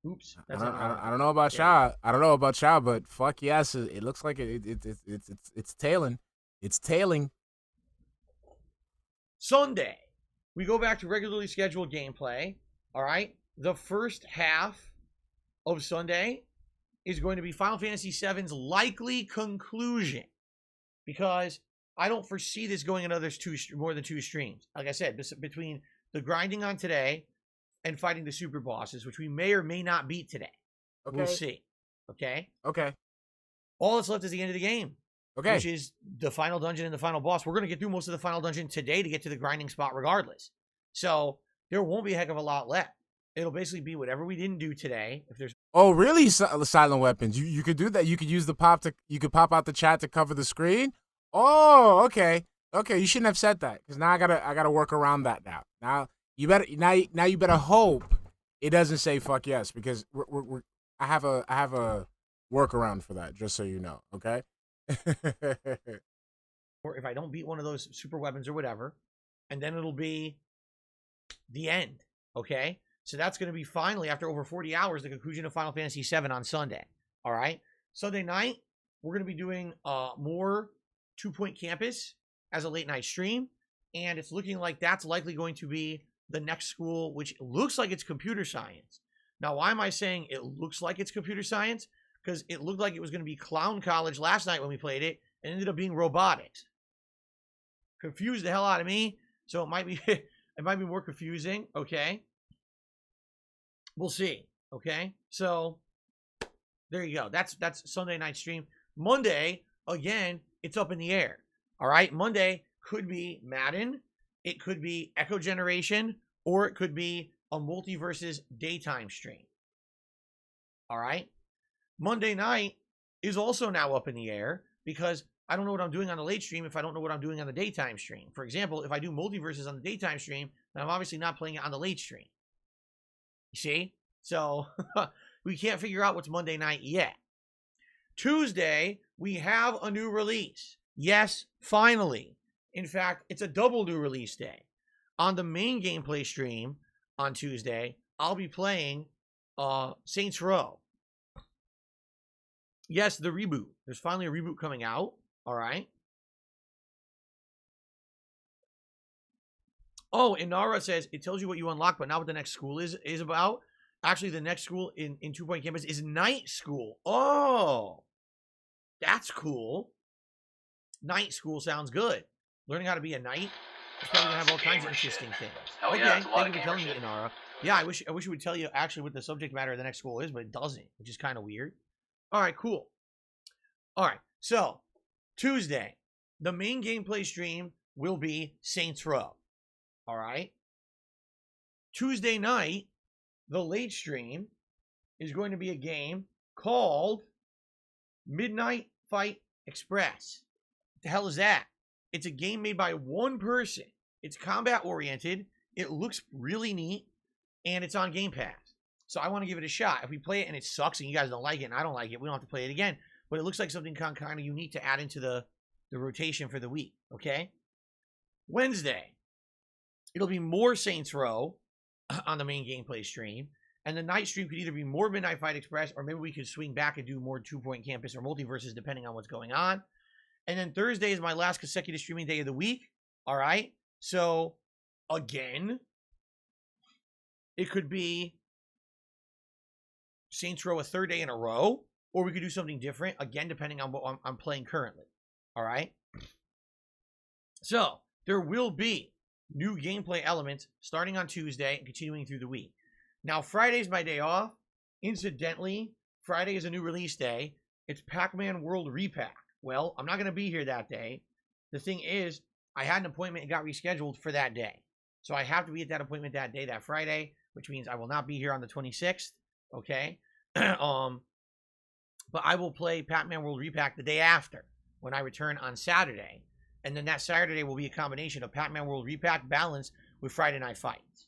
Oops. I don't know about y'all. I don't know about y'all, but fuck yes, it looks like it's tailing. It's tailing. Sunday, we go back to regularly scheduled gameplay. All right. The first half of Sunday is going to be Final Fantasy VII's likely conclusion, because I don't foresee this going another more than 2 streams. Like I said, between the grinding on today and fighting the super bosses, which we may or may not beat today. Okay. We'll see. Okay? Okay. All that's left is the end of the game. Okay. Which is the final dungeon and the final boss. We're going to get through most of the final dungeon today to get to the grinding spot regardless. So there won't be a heck of a lot left. It'll basically be whatever we didn't do today. If there's Oh, really? Silent weapons. You could do that. You could use the pop to. You could pop out the chat to cover the screen. Oh, okay. Okay, you shouldn't have said that because now I gotta work around that now. Now you better hope it doesn't say fuck yes because I have a workaround for that just so you know. Okay. or if I don't beat one of those super weapons or whatever, and then it'll be the end. Okay. So that's going to be finally, after over 40 hours, the conclusion of Final Fantasy VII on Sunday. All right. Sunday night, we're going to be doing more 2 Point Campus as a late night stream. And it's looking like that's likely going to be the next school, which looks like it's computer science. Now, why am I saying it looks like it's computer science? Because it looked like it was going to be Clown College last night when we played it, and ended up being robotics. Confused the hell out of me. So it might be it might be more confusing. Okay. We'll see. Okay. So there you go. That's Sunday night stream. Monday, again, it's up in the air. All right. Monday could be Madden. It could be Echo Generation, or it could be a Multiverses daytime stream. All right. Monday night is also now up in the air because I don't know what I'm doing on the late stream if I don't know what I'm doing on the daytime stream. For example, if I do Multiverses on the daytime stream, then I'm obviously not playing it on the late stream. You see? So we can't figure out what's Monday night yet. Tuesday, we have a new release. Yes, finally. In fact, it's a double new release day. On the main gameplay stream on Tuesday, I'll be playing Saints Row. Yes, the reboot. There's finally a reboot coming out. All right. Oh, Inara says it tells you what you unlock, but not what the next school is about. Actually, the next school in 2 Point Campus is night school. Oh, that's cool. Night school sounds good. Learning how to be a knight is probably gonna have all kinds of interesting things. Oh, okay, yeah, thank you for telling me, Inara. Yeah, I wish it would tell you actually what the subject matter of the next school is, but it doesn't, which is kind of weird. All right, cool. All right, so Tuesday, the main gameplay stream will be Saints Row. All right. Tuesday night, the late stream is going to be a game called Midnight Fight Express. What the hell is that? It's a game made by one person. It's combat oriented. It looks really neat, and it's on Game Pass. So I want to give it a shot. If we play it and it sucks and you guys don't like it and I don't like it, we don't have to play it again. But it looks like something kind of unique to add into the rotation for the week. Okay. Wednesday, it'll be more Saints Row on the main gameplay stream. And the night stream could either be more Midnight Fight Express, or maybe we could swing back and do more 2 Point Campus or Multiverses, depending on what's going on. And then Thursday is my last consecutive streaming day of the week. All right. So, again, it could be Saints Row a third day in a row, or we could do something different, again, depending on what I'm playing currently. All right. So, there will be new gameplay elements starting on Tuesday and continuing through the week. Now, Friday's my day off. Incidentally, Friday is a new release day. It's Pac-Man World Repack. Well, I'm not going to be here that day. The thing is, I had an appointment and got rescheduled for that day. So I have to be at that appointment that day, that Friday, which means I will not be here on the 26th. Okay? But I will play Pac-Man World Repack the day after when I return on Saturday. And then that Saturday will be a combination of Pac-Man World Repack balanced with Friday Night Fights,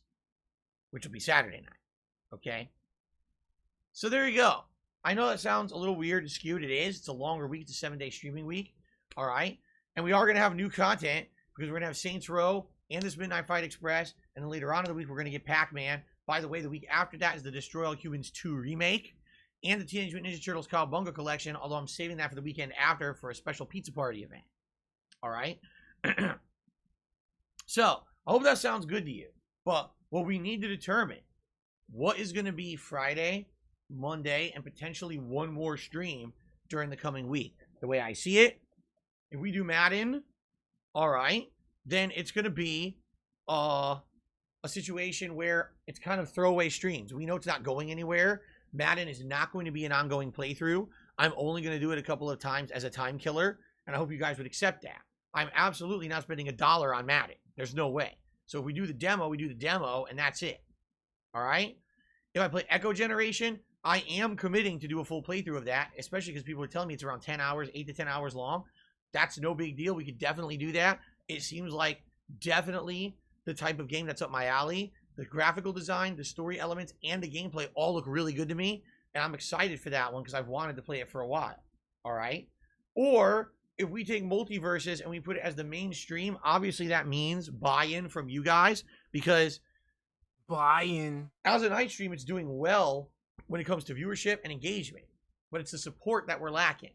which will be Saturday night. Okay? So there you go. I know that sounds a little weird and skewed. It is. It's a longer week. It's a 7-day streaming week. All right? And we are going to have new content because we're going to have Saints Row and this Midnight Fight Express. And then later on in the week, we're going to get Pac-Man. By the way, the week after that is the Destroy All Humans 2 remake and the Teenage Mutant Ninja Turtles Cowabunga collection, although I'm saving that for the weekend after for a special pizza party event. All right? So, I hope that sounds good to you. But what we need to determine, what is going to be Friday, Monday, and potentially one more stream during the coming week. The way I see it, if we do Madden, all right, then it's going to be a situation where it's kind of throwaway streams. We know it's not going anywhere. Madden is not going to be an ongoing playthrough. I'm only going to do it a couple of times as a time killer, and I hope you guys would accept that. I'm absolutely not spending $1 on Madden. There's no way. So if we do the demo, we do the demo, and that's it. All right? If I play Echo Generation, I am committing to do a full playthrough of that, especially because people are telling me it's around 10 hours, 8 to 10 hours long. That's no big deal. We could definitely do that. It seems like definitely the type of game that's up my alley. The graphical design, the story elements, and the gameplay all look really good to me. And I'm excited for that one because I've wanted to play it for a while. All right? Or if we take Multiverses and we put it as the mainstream, obviously that means buy-in from you guys because buy-in. As a night stream, it's doing well when it comes to viewership and engagement. But it's the support that we're lacking.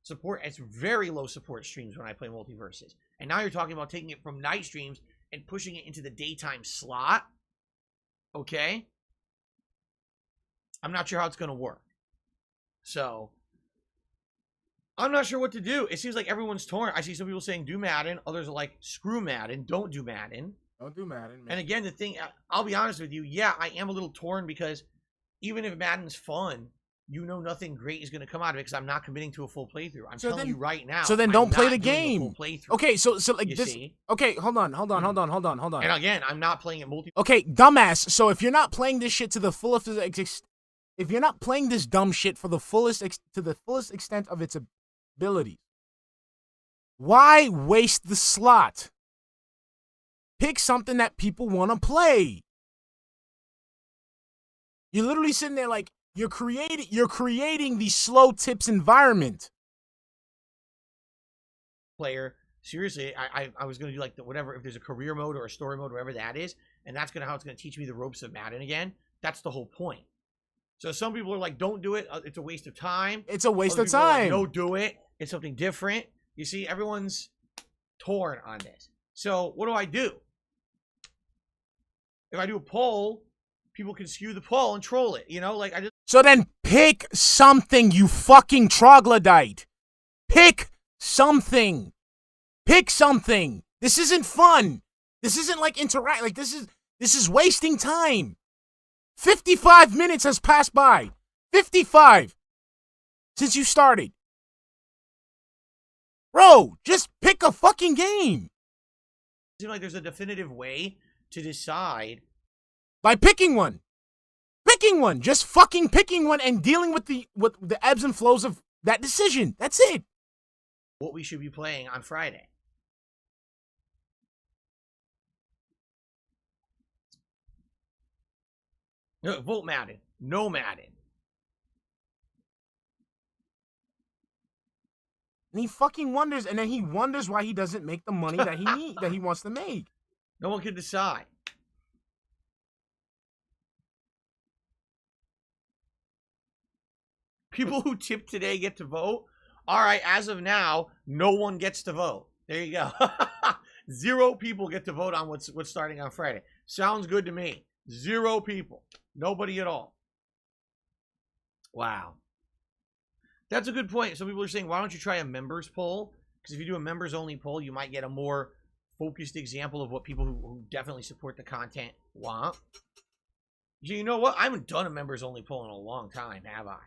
Support, it's very low support streams when I play Multiverses. And now you're talking about taking it from night streams and pushing it into the daytime slot. Okay? I'm not sure how it's going to work. So, I'm not sure what to do. It seems like everyone's torn. I see some people saying do Madden. Others are like, screw Madden. Don't do Madden. Don't do Madden, man. And again, the thing, I'll be honest with you. Yeah, I am a little torn because even if Madden's fun, you know nothing great is going to come out of it because I'm not committing to a full playthrough. I'm telling you right now. So then I'm don't play not the doing a game. full playthrough. Okay, so like You this. see? Okay, hold on. And again, I'm not playing it Okay, dumbass. So if you're not playing this shit to the fullest, if you're not playing this dumb shit for the fullest to the fullest extent of its ability, why waste the slot? Pick something that people want to play. You're literally sitting there like you're creating the slow tips environment. player. Seriously, I was going to do like the whatever, if there's a career mode or a story mode, whatever that is, and that's how it's going to teach me the ropes of Madden again. That's the whole point. So some people are like, don't do it. It's a waste of time. It's a waste Other of people are like, time. don't do it. It's something different. You see, everyone's torn on this. So what do? If I do a poll, people can skew the poll and troll it. You know, like I just. So then pick something, you fucking troglodyte. Pick something. Pick something. This isn't fun. This isn't like interact. Like this is wasting time. 55 minutes has passed by. 55 since you started. Bro, just pick a fucking game. It seems like there's a definitive way to decide. By picking one. Picking one. Just fucking picking one and dealing with the ebbs and flows of that decision. That's it. What we should be playing on Friday. No, vote Madden. No Madden. And he fucking wonders, and then he wonders why he doesn't make the money that he wants to make. No one can decide. People who tipped today get to vote. All right, as of now, no one gets to vote. There you go. 0 people get to vote on what's starting on Friday. Sounds good to me. 0 people. Nobody at all. Wow. That's a good point. Some people are saying, why don't you try a members poll? Because if you do a members only poll, you might get a more focused example of what people who definitely support the content want. You know what? I haven't done a members only poll in a long time, have I?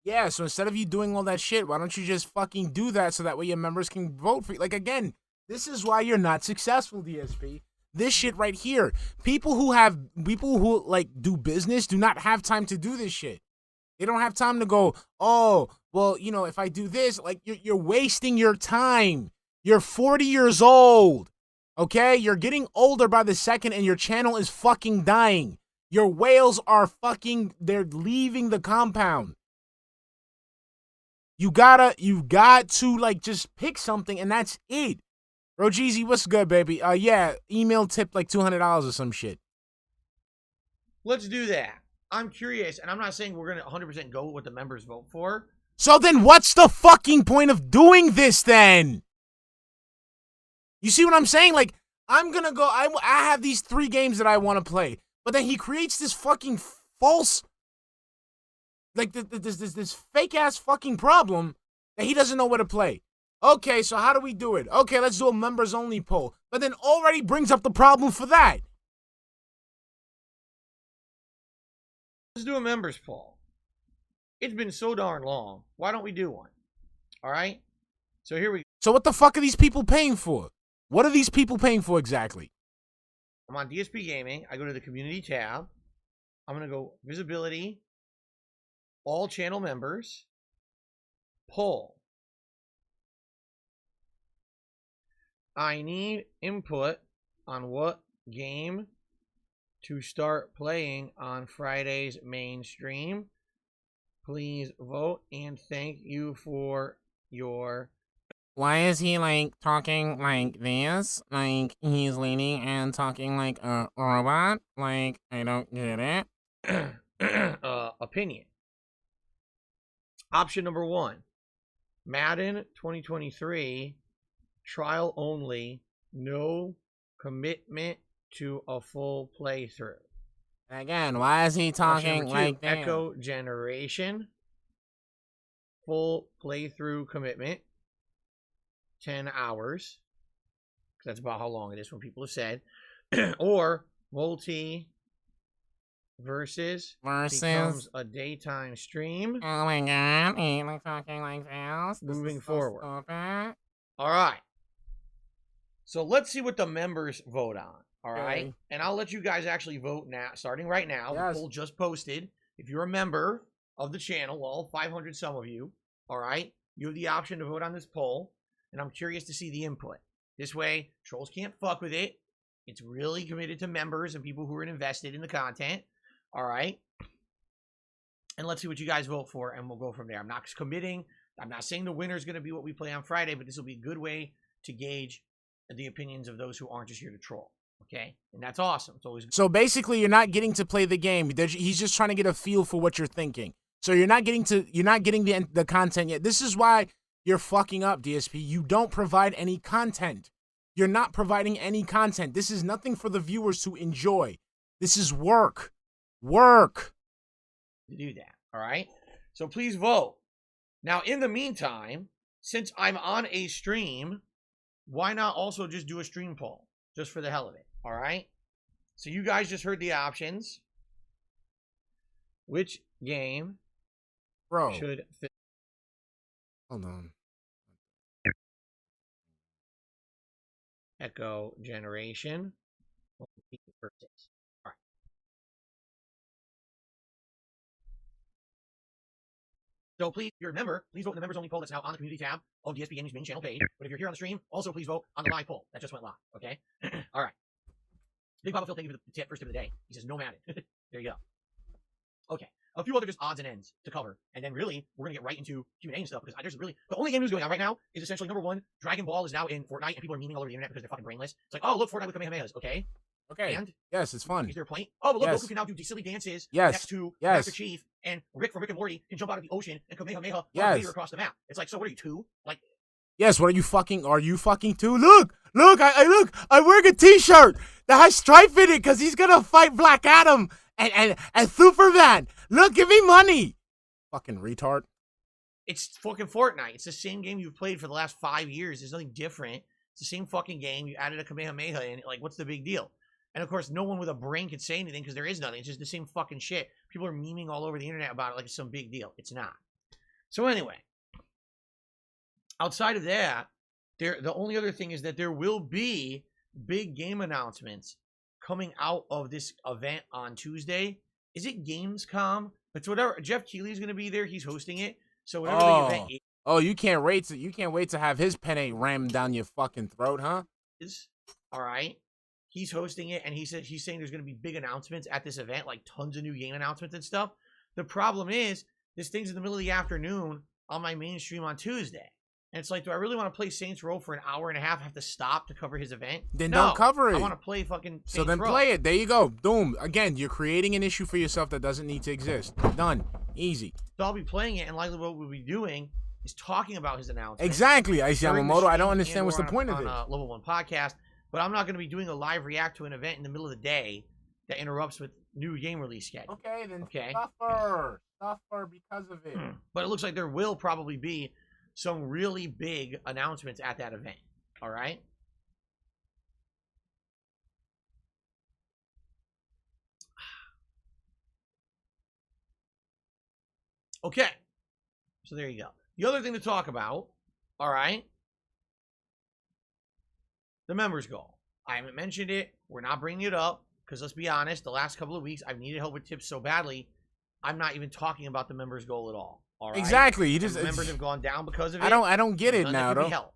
Yeah, so instead of you doing all that shit, why don't you just fucking do that so that way your members can vote for you? Like, again, this is why you're not successful, DSP. This shit right here. People who like do business do not have time to do this shit. They don't have time to go, oh, well, you know, if I do this, like you're wasting your time. You're 40 years old. Okay? You're getting older by the second and your channel is fucking dying. Your whales are they're leaving the compound. You got to like just pick something and that's it. Bro, Jeezy, what's good, baby? Yeah, email tip like $200 or some shit. Let's do that. I'm curious, and I'm not saying we're going to 100% go with what the members vote for. So then what's the fucking point of doing this then? You see what I'm saying? Like, I'm going to go, I have these 3 games that I want to play, but then he creates this fucking false, like this fake-ass fucking problem that he doesn't know where to play. Okay, so how do we do it? Okay, let's do a members-only poll. But then already brings up the problem for that. Let's do a members poll. It's been so darn long. Why don't we do one? All right? So here we go. So what the fuck are these people paying for? What are these people paying for exactly? I'm on DSP Gaming. I go to the community tab. I'm going to go visibility, all channel members, poll. I need input on what game to start playing on Friday's main stream. Please vote and thank you for your... Why is he, like, talking like this? Like, he's leaning and talking like a robot? Like, I don't get it. Opinion. Option number 1. Madden 2023, trial only, no commitment to a full playthrough. Again, why is he talking like that? Echo Generation, full playthrough commitment, 10 hours. Because that's about how long it is when people have said. Or Multiverses becomes a daytime stream. Oh my god, he's like talking like this. Moving forward. Stupid. All right. So let's see what the members vote on. All right. Okay. And I'll let you guys actually vote now, starting right now. Yes. The poll just posted. If you're a member of the channel, all 500 some of you, all right, you have the option to vote on this poll. And I'm curious to see the input. This way, trolls can't fuck with it. It's really committed to members and people who are invested in the content. All right. And let's see what you guys vote for, and we'll go from there. I'm not committing. I'm not saying the winner is going to be what we play on Friday, but this will be a good way to gauge the opinions of those who aren't just here to troll. Okay? And that's awesome. It's always... So basically, you're not getting to play the game. He's just trying to get a feel for what you're thinking. So you're not getting the content yet. This is why you're fucking up, DSP. You don't provide any content. You're not providing any content. This is nothing for the viewers to enjoy. This is work. Work. To do that. All right? So please vote. Now, in the meantime, since I'm on a stream, why not also just do a stream poll? Just for the hell of it. All right? So you guys just heard the options. Which game should fit? Hold on. Echo Generation. Multiverses. All right. So please, if you're a member, please vote in the members only poll that's now on the community tab of DSP Gaming's main channel page. But if you're here on the stream, also please vote on the live poll. That just went live. Okay? All right. Big Papa Phil, thank you for the first tip of the day. He says, no Madden. There you go. Okay. A few other just odds and ends to cover. And then really, we're going to get right into Q&A and stuff. Because there's really, the only game news going on right now is essentially number 1, Dragon Ball is now in Fortnite. And people are memeing all over the internet because they're fucking brainless. It's like, oh, look, Fortnite with Kamehamehas. Okay. Okay. And yes, it's fun. is there a point? Oh, but look, Yes. Goku can now do silly dances Yes. next to Yes. Master Chief, and Rick from Rick and Morty can jump out of the ocean and Kamehameha Yes. Vader across the map. It's like, so what are you, 2? Like, Yes, what are you fucking too? Look, I'm wearing a t-shirt that has Stripe in it because he's gonna fight Black Adam and Superman. Look, give me money. Fucking retard. it's fucking Fortnite. It's the same game you've played for the last 5 years. There's nothing different. It's the same fucking game. You added a Kamehameha in it. Like, what's the big deal? And of course, no one with a brain could say anything because there is nothing. It's just the same fucking shit. People are memeing all over the internet about it like it's some big deal. It's not. So anyway, outside of that, the only other thing is that there will be big game announcements coming out of this event on Tuesday. Is it Gamescom? It's whatever. Jeff Keighley's going to be there. He's hosting it. So whatever the event you can't wait to have his penne rammed down your fucking throat, huh? is, all right. He's hosting it, and he's saying there's going to be big announcements at this event, like tons of new game announcements and stuff. The problem is, this thing's in the middle of the afternoon on my main stream on Tuesday. And it's like, do I really want to play Saints Row for an hour and a half, have to stop to cover his event? Then No, don't cover it. I want to play fucking Saints So then Row. play it. There you go. Boom. Again, you're creating an issue for yourself that doesn't need to exist. Done. Easy. So I'll be playing it, and likely what we'll be doing is talking about his announcement. Exactly. I during the Yamamoto. I don't stream understand what's the and/or point of on it. a Level 1 podcast. But I'm not going to be doing a live react to an event in the middle of the day that interrupts with new game release schedule. Okay, then Okay. suffer because of it. But it looks like there will probably be some really big announcements at that event. All right? Okay. So there you go. The other thing to talk about, all right? The members goal. I haven't mentioned it. We're not bringing it up Because let's be honest, the last couple of weeks, I've needed help with tips so badly, I'm not even talking about the members goal at all. All right? Exactly. You just the members have gone down because of it. I don't get it now, though. Help.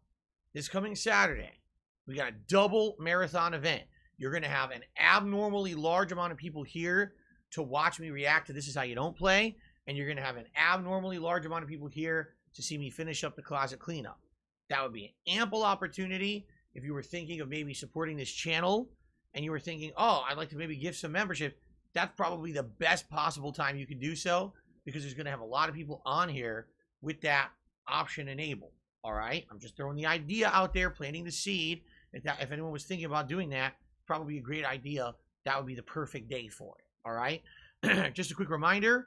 This coming Saturday, we got a double marathon event. You're going to have an abnormally large amount of people here to watch me react to This Is How You Don't Play, and you're going to have an abnormally large amount of people here to see me finish up the closet cleanup. That would be an ample opportunity if you were thinking of maybe supporting this channel and you were thinking, oh, I'd like to maybe give some membership. That's probably the best possible time you can do so, because there's going to have a lot of people on here with that option enabled. All right? I'm just throwing the idea out there, planting the seed. If anyone was thinking about doing that, probably a great idea. That would be the perfect day for it. All right? Just a quick reminder,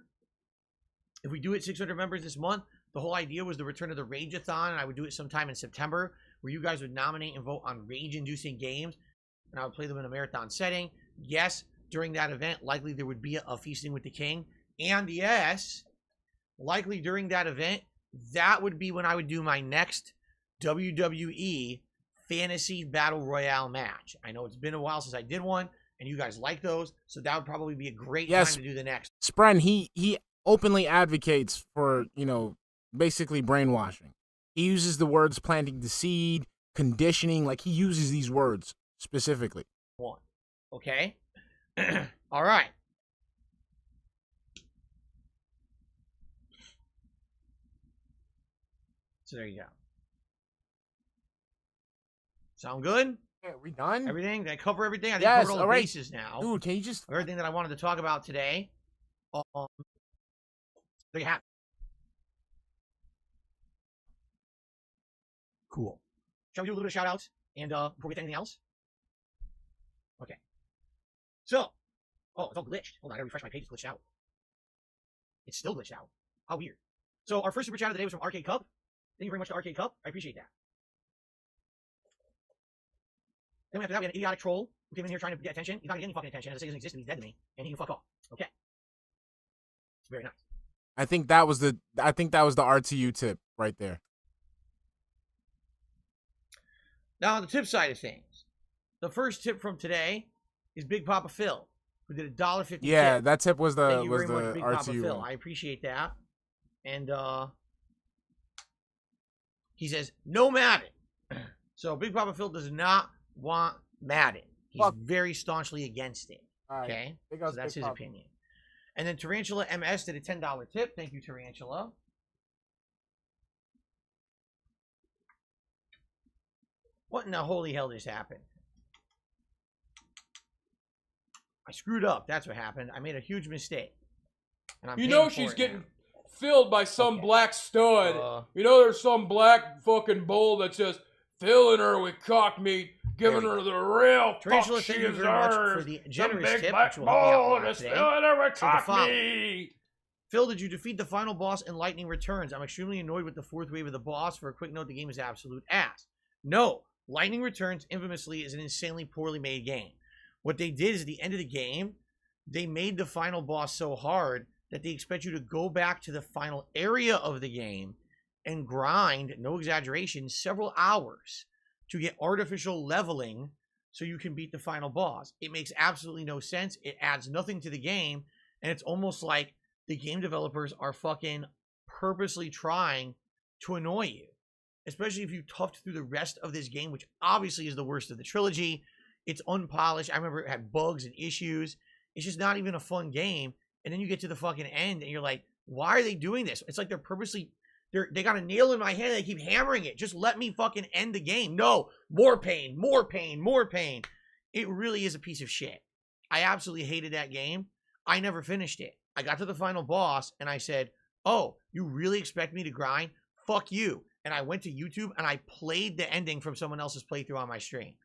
if we do it 600 members this month, the whole idea was the return of the Rage-a-thon, and I would do it sometime in September, where you guys would nominate and vote on rage-inducing games, and I would play them in a marathon setting. Yes, during that event, likely there would be a Feasting with the King. And yes, likely during that event, that would be when I would do my next WWE Fantasy Battle Royale match. I know it's been a while since I did one, and you guys like those, so that would probably be a great time to do the next. Spren, he openly advocates for, basically brainwashing. He uses the words planting the seed, conditioning, like he uses these words specifically. One. Okay? All right. So there you go. Sound good? Yeah, we done? Everything? Did I cover everything? I think yes, I covered all the bases now. Dude, can you just... Everything that I wanted to talk about today. There you have it. Cool. Shall we do a little bit of shout-outs? And before we get to anything else? Okay. So. Oh, it's all glitched. Hold on, I gotta refresh my page. It's glitched out. It's still glitched out. How weird. So our first super chat of the day was from Arcade Cup. Thank you very much to Arcade Cup. I appreciate that. Then after that, we had an idiotic troll who came in here trying to get attention. He's not getting any fucking attention. As I say, he doesn't exist and he's dead to me. And he can fuck off. Okay. It's very nice. I think that was the RTU tip right there. Now on the tip side of things, the first tip from today is Big Papa Phil, who did a $1.50 Yeah, tip. that tip was the Thank you very much, Big Papa RTU Phil. one. I appreciate that. And he says, no Madden. So Big Papa Phil does not want Madden. He's very staunchly against it. Right. Okay? So that's his opinion. And then Tarantula MS did a $10 tip. Thank you, Tarantula. What in the holy hell just happened? I screwed up. That's what happened. I made a huge mistake. And I'm she's getting filled by some black stud. There's some black fucking bull that's just filling her with cock meat, giving her the real Tarantula, fuck she thank you very much for deserves. the Some generous big tip, black which will help me out a bull lot that's today. filling her with So the cock follow. meat. Phil, did you defeat the final boss in Lightning Returns? I'm extremely annoyed with the fourth wave of the boss. For a quick note, the game is absolute ass. No, Lightning Returns, infamously, is an insanely poorly made game. What they did is at the end of the game, they made the final boss so hard that they expect you to go back to the final area of the game and grind, no exaggeration, several hours to get artificial leveling so you can beat the final boss. It makes absolutely no sense. It adds nothing to the game, and it's almost like the game developers are fucking purposely trying to annoy you, especially if you toughed through the rest of this game, which obviously is the worst of the trilogy. It's unpolished. I remember it had bugs and issues. It's just not even a fun game. And then you get to the fucking end and you're like, why are they doing this? It's like they're purposely, they got a nail in my head and they keep hammering it. Just let me fucking end the game. No, more pain, more pain, more pain. It really is a piece of shit. I absolutely hated that game. I never finished it. I got to the final boss and I said, oh, you really expect me to grind? Fuck you. And I went to YouTube and I played the ending from someone else's playthrough on my stream.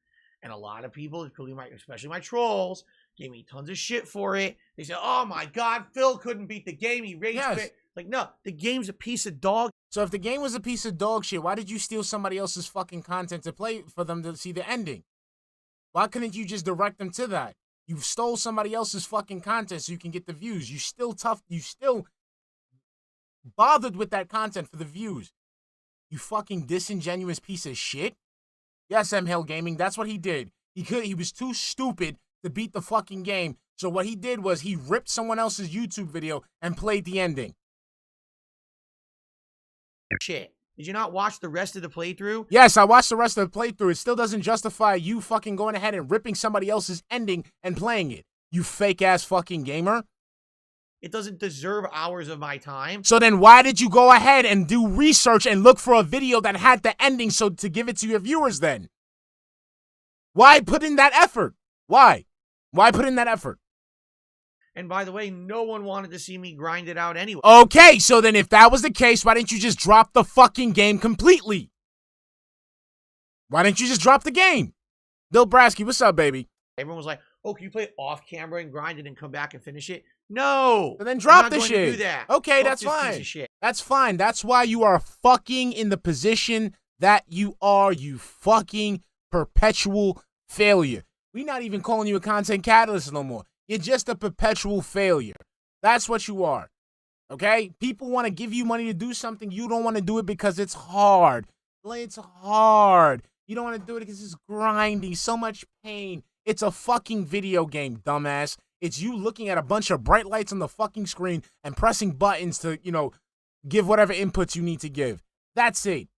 And a lot of people, especially my trolls, gave me tons of shit for it. They said, oh my God, Phil couldn't beat the game. He rage quit. Like, no, the game's a piece of dog. So if the game was a piece of dog shit, why did you steal somebody else's fucking content to play for them to see the ending? Why couldn't you just direct them to that? You stole somebody else's fucking content so you can get the views. You still bothered with that content for the views. You fucking disingenuous piece of shit. Yes, M Hill Gaming, that's what he did. He was too stupid to beat the fucking game. So what he did was he ripped someone else's YouTube video and played the ending. Shit. Did you not watch the rest of the playthrough? Yes, I watched the rest of the playthrough. It still doesn't justify you fucking going ahead and ripping somebody else's ending and playing it. You fake-ass fucking gamer. It doesn't deserve hours of my time. So then why did you go ahead and do research and look for a video that had the ending so to give it to your viewers then? Why put in that effort? Why? Why put in that effort? And by the way, no one wanted to see me grind it out anyway. Okay, so then if that was the case, why didn't you just drop the fucking game completely? Why didn't you just drop the game? Bill Brasky, what's up, baby? Everyone was like, oh, can you play it off camera and grind it and come back and finish it? No. So then drop I'm not the going shit. to do that. Okay, Fuck that's this piece fine. of shit. That's fine. That's why you are fucking in the position that you are, you fucking perpetual failure. We're not even calling you a content catalyst no more. You're just a perpetual failure. That's what you are. Okay? People want to give you money to do something. You don't want to do it because it's hard. It's hard. You don't want to do it because it's grinding. So much pain. It's a fucking video game, dumbass. It's you looking at a bunch of bright lights on the fucking screen and pressing buttons to, give whatever inputs you need to give. That's it.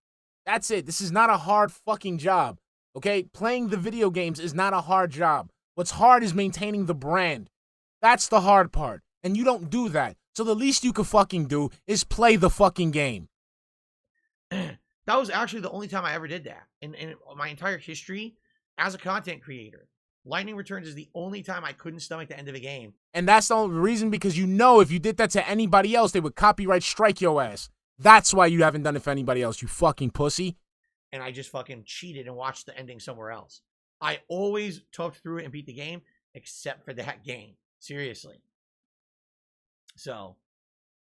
That's it. This is not a hard fucking job. Okay? Playing the video games is not a hard job. What's hard is maintaining the brand. That's the hard part. And you don't do that. So the least you could fucking do is play the fucking game. That was actually the only time I ever did that. In my entire history as a content creator. Lightning Returns is the only time I couldn't stomach the end of a game. And that's the only reason because if you did that to anybody else, they would copyright strike your ass. That's why you haven't done it for anybody else, you fucking pussy. And I just fucking cheated and watched the ending somewhere else. I always toughed through it and beat the game, except for that game. Seriously. So,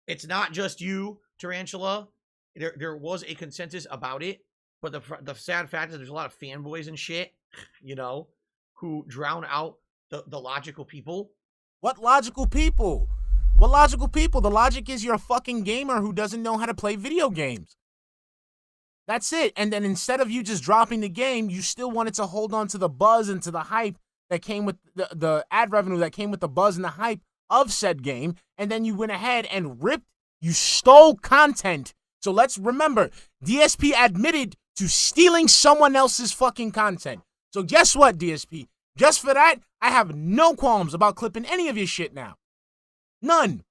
it's not just you, Tarantula. There was a consensus about it, but the sad fact is there's a lot of fanboys and shit, who drown out the logical people. What logical people? What logical people? The logic is you're a fucking gamer who doesn't know how to play video games. That's it. And then instead of you just dropping the game, you still wanted to hold on to the buzz and to the hype that came with the ad revenue that came with the buzz and the hype of said game. And then you went ahead and you stole content. So let's remember, DSP admitted to stealing someone else's fucking content. So guess what, DSP? Just for that, I have no qualms about clipping any of your shit now. None.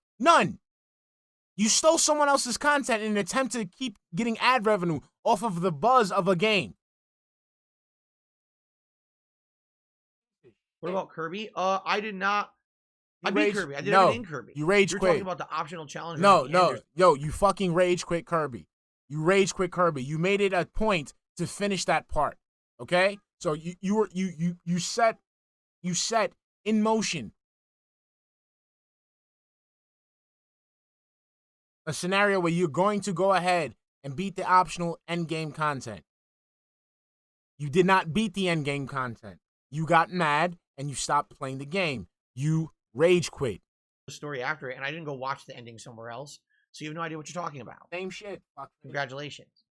You stole someone else's content in an attempt to keep getting ad revenue off of the buzz of a game. What about Kirby? I did not. I beat Kirby. I did everything in Kirby. You rage quit. You're talking about the optional challenge. No. Yo, you fucking rage quit Kirby. You rage quit Kirby. You made it a point to finish that part. Okay? So you set in motion a scenario where you're going to go ahead and beat the optional endgame content. You did not beat the endgame content. You got mad and you stopped playing the game. You rage quit. The story after it, and I didn't go watch the ending somewhere else, so you have no idea what you're talking about. Same shit. Fuck. Congratulations.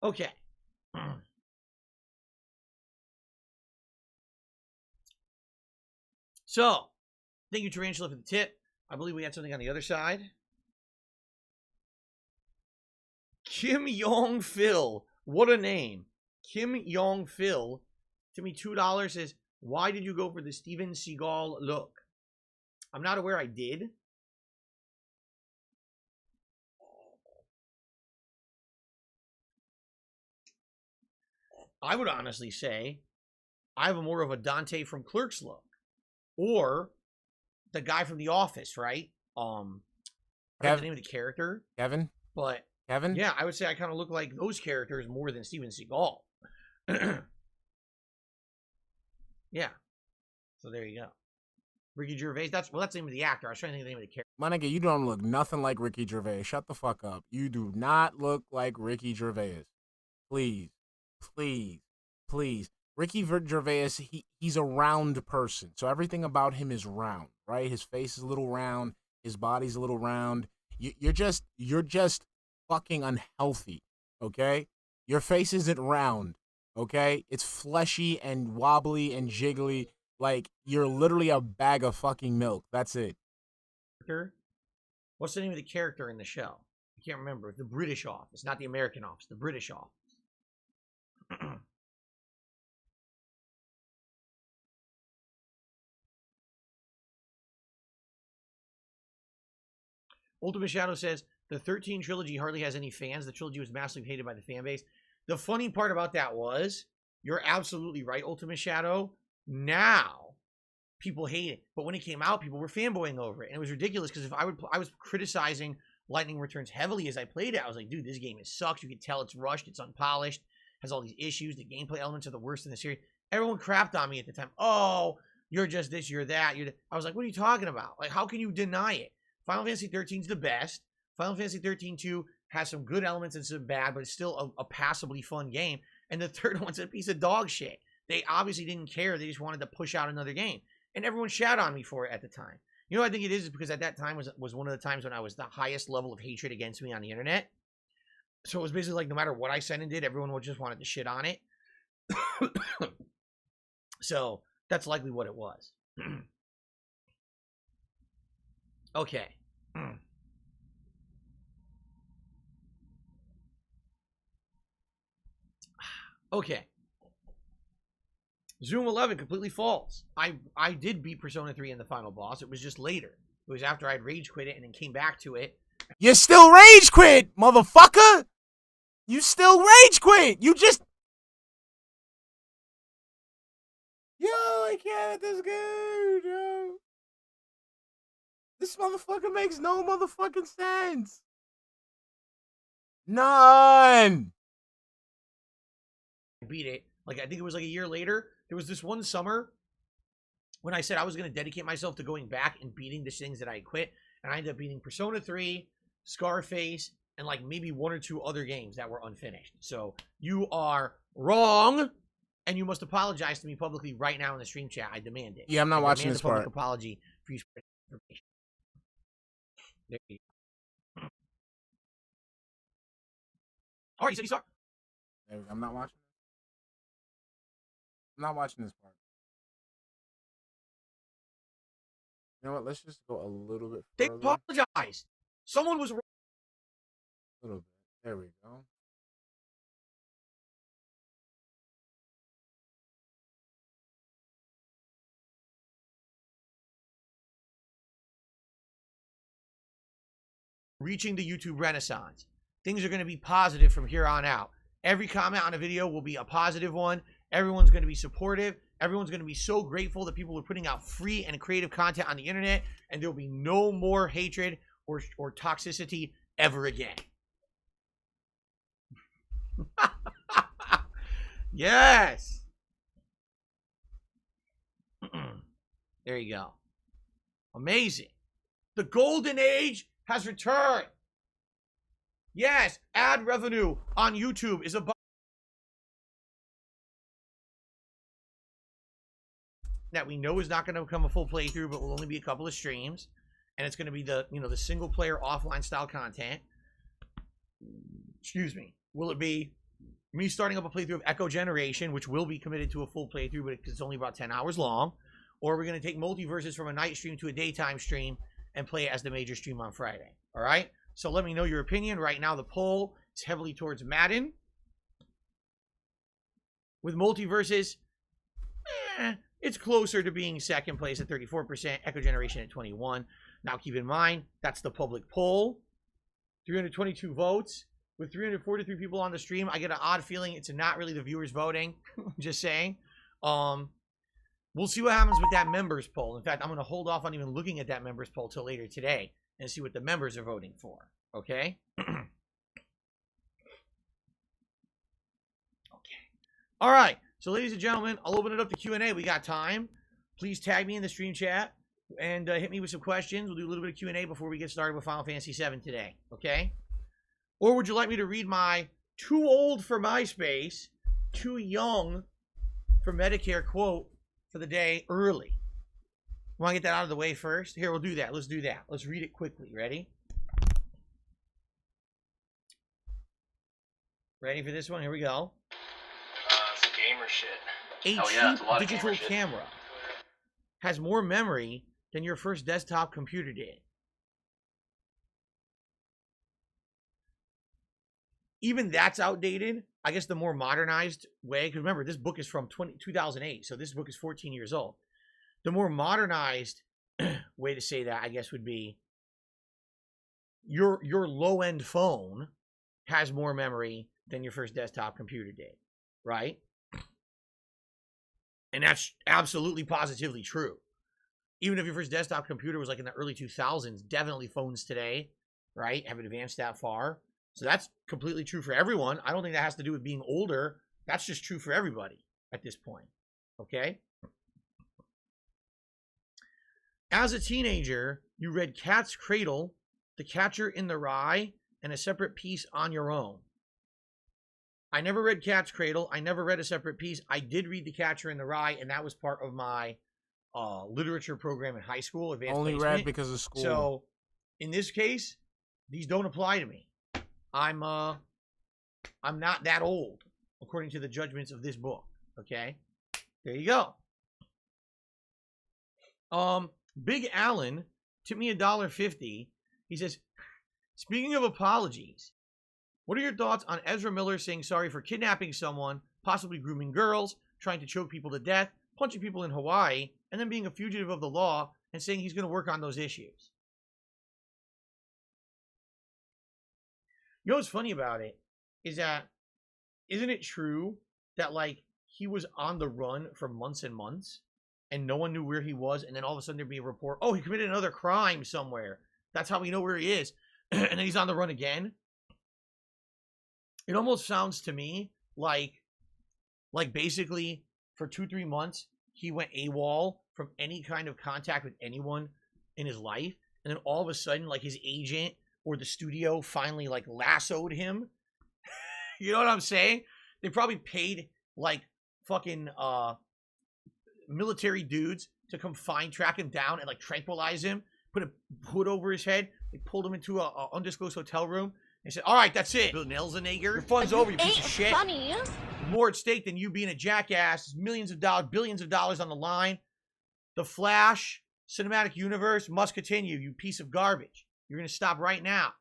Okay. So, thank you, Tarantula, for the tip. I believe we had something on the other side. Kim Yong Phil. What a name. Kim Yong Phil. To me, $2 says, why did you go for the Steven Seagal look? I'm not aware I did. I would honestly say I have more of a Dante from Clerks look. Or the guy from The Office, right? I forget the name of the character. Kevin? But Kevin? Yeah, I would say I kind of look like those characters more than Steven Seagal. Yeah. So there you go. Ricky Gervais. That's the name of the actor. I was trying to think of the name of the character. My nigga, you don't look nothing like Ricky Gervais. Shut the fuck up. You do not look like Ricky Gervais. Please. Ricky Gervais, he's a round person. So everything about him is round, right? His face is a little round. His body's a little round. You're just fucking unhealthy, okay? Your face isn't round, okay? It's fleshy and wobbly and jiggly Like, you're literally a bag of fucking milk. That's it. What's the name of the character in the show? I can't remember. The British office, not the American office. The British office. Ultimate Shadow says, the 13 trilogy hardly has any fans. The trilogy was massively hated by the fan base. The funny part about that was, you're absolutely right, Ultimate Shadow. Now, people hate it. But when it came out, people were fanboying over it. And it was ridiculous because if I was criticizing Lightning Returns heavily as I played it. I was like, dude, this game sucks. You can tell it's rushed. It's unpolished. Has all these issues. The gameplay elements are the worst in the series. Everyone crapped on me at the time. Oh, you're just this, you're that. I was like, what are you talking about? Like, how can you deny it? Final Fantasy 13 is the best. Final Fantasy 13-2 has some good elements and some bad, but it's still a passably fun game. And the third one's a piece of dog shit. They obviously didn't care. They just wanted to push out another game. And everyone shat on me for it at the time. You know what I think it is because at that time was one of the times when I was the highest level of hatred against me on the internet. So it was basically like no matter what I said and did, everyone just wanted to shit on it. So that's likely what it was. Okay. Okay. Zoom 11, completely false. I did beat Persona 3 in the final boss. It was just later. It was after I'd rage quit it and then came back to it. You still rage quit, motherfucker! You still rage quit! You just... Yo, I can't. This good, yo. This motherfucker makes no motherfucking sense. None. I beat it. Like, I think it was like a year later. There was this one summer when I said I was going to dedicate myself to going back and beating the things that I quit. And I ended up beating Persona 3, Scarface, and like maybe one or two other games that were unfinished. So you are wrong. And you must apologize to me publicly right now in the stream chat. I demand it. Yeah, I'm not watching this part. Apology for you spreading information. There you go. Oh, you said you saw. I'm not watching. I'm not watching this part. You know what? Let's just go a little bit They further. apologized. Someone was wrong. A little bit. There we go. Reaching the YouTube renaissance. Things are going to be positive from here on out. Every comment on a video will be a positive one. Everyone's going to be supportive. Everyone's going to be so grateful that people are putting out free and creative content on the internet, and there will be no more hatred or toxicity ever again. Yes. There you go. Amazing. The golden age has returned. Yes, ad revenue on YouTube is above that we know is not going to become a full playthrough, but will only be a couple of streams, and it's going to be the the single player offline style content. Excuse me. Will it be me starting up a playthrough of Echo Generation, which will be committed to a full playthrough, but it's only about 10 hours long, or we're going to take Multiverses from a night stream to a daytime stream and play it as the major stream on Friday. All right? So let me know your opinion. Right now, the poll is heavily towards Madden. With Multiverses, it's closer to being second place at 34%, Echo Generation at 21%. Now, keep in mind, that's the public poll. 322 votes. With 343 people on the stream, I get an odd feeling it's not really the viewers voting. Just saying. We'll see what happens with that members poll. In fact, I'm going to hold off on even looking at that members poll till later today and see what the members are voting for. Okay? Okay. All right. So, ladies and gentlemen, I'll open it up to Q&A. We got time. Please tag me in the stream chat and hit me with some questions. We'll do a little bit of Q&A before we get started with Final Fantasy VII today. Okay? Or would you like me to read my too old for MySpace, too young for Medicare quote for the day early? Want to get that out of the way first? Here, we'll do that. Let's do that. Let's read it quickly. Ready? Ready for this one? Here we go. It's a gamer shit. A Oh, yeah, it's a lot of cheap digital gamer shit. camera has more memory than your first desktop computer did. Even that's outdated. I guess the more modernized way, because remember, this book is from 2008, so this book is 14 years old. The more modernized way to say that, I guess, would be your low-end phone has more memory than your first desktop computer did, right? And that's absolutely positively true. Even if your first desktop computer was like in the early 2000s, definitely phones today, right, have advanced that far. So that's completely true for everyone. I don't think that has to do with being older. That's just true for everybody at this point, okay? As a teenager, you read Cat's Cradle, The Catcher in the Rye, and a separate piece on your own. I never read Cat's Cradle. I never read a separate piece. I did read The Catcher in the Rye, and that was part of my literature program in high school. Advanced Only placement. read because of school. So, in this case, these don't apply to me. I'm not that old, according to the judgments of this book. Okay, there you go. Big Allen tipped me $1.50. He says, speaking of apologies, what are your thoughts on Ezra Miller saying sorry for kidnapping someone, possibly grooming girls, trying to choke people to death, punching people in Hawaii, and then being a fugitive of the law and saying he's going to work on those issues? You know what's funny about it is that, isn't it true that, like, he was on the run for months and months and no one knew where he was, and then all of a sudden there'd be a report, oh, he committed another crime somewhere. That's how we know where he is. And then he's on the run again. It almost sounds to me like basically for 2-3 months, he went AWOL from any kind of contact with anyone in his life. And then all of a sudden, like, his agent or the studio finally, like, lassoed him. You know what I'm saying? They probably paid, like, fucking military dudes to come track him down and, like, tranquilize him, put a hood over his head. They pulled him into a undisclosed hotel room and said, all right, that's it. Bill Nelsenager, your fun's over, you piece of shit. Funny. More at stake than you being a jackass. Millions of dollars, billions of dollars on the line. The Flash cinematic universe must continue, you piece of garbage. You're going to stop right now.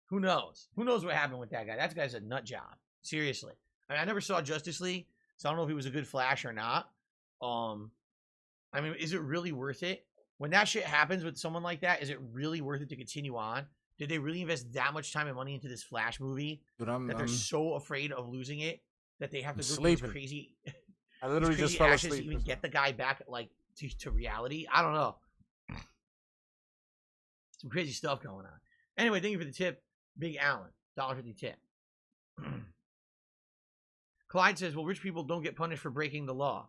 Who knows? Who knows what happened with that guy? That guy's a nut job. Seriously. I never saw Justice League, so I don't know if he was a good Flash or not. I mean, is it really worth it? When that shit happens with someone like that, is it really worth it to continue on? Did they really invest that much time and money into this Flash movie? Dude, that they're so afraid of losing it that they have to go through sleeping. these crazy, I literally crazy just fell actions asleep. to even get the guy back, like, to reality? I don't know. Some crazy stuff going on. Anyway, thank you for the tip, Big Allen. $1.50 tip. Clyde says, well, rich people don't get punished for breaking the law.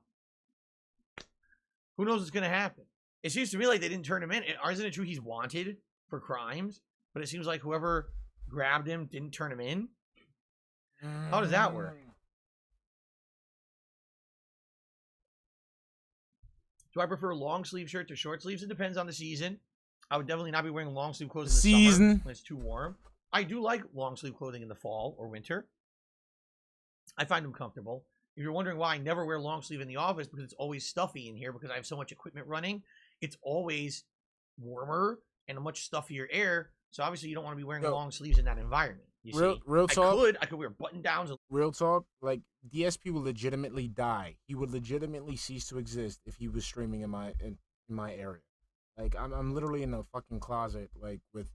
Who knows what's going to happen? It seems to me like they didn't turn him in. Isn't it true he's wanted for crimes? But it seems like whoever grabbed him didn't turn him in. How does that work? Do I prefer long sleeve shirts or short sleeves? It depends on the season. I would definitely not be wearing long sleeve clothes in the summer when it's too warm. I do like long sleeve clothing in the fall or winter. I find them comfortable. If you're wondering why I never wear long sleeve in the office, because it's always stuffy in here because I have so much equipment running. It's always warmer and a much stuffier air. So obviously you don't want to be wearing long sleeves in that environment. You see? Real talk. I could wear button downs. Real talk. Like, DSP will legitimately die. He would legitimately cease to exist if he was streaming in my area. Like, I'm literally in a fucking closet, like, with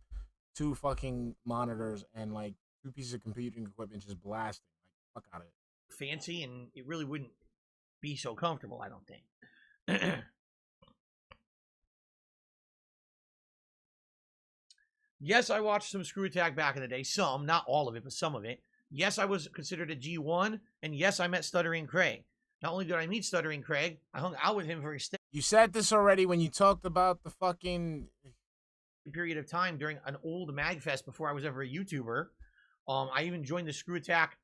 2 fucking monitors and, like, 2 pieces of computing equipment just blasting. Like, fuck out of it. Fancy, and it really wouldn't be so comfortable, I don't think. Yes, I watched some Screw Attack back in the day. Some, not all of it, but some of it. Yes, I was considered a G1, and yes, I met Stuttering Craig. Not only did I meet Stuttering Craig, I hung out with him for a You said this already when you talked about the fucking period of time during an old MagFest before I was ever a YouTuber. I even joined the Screw Attack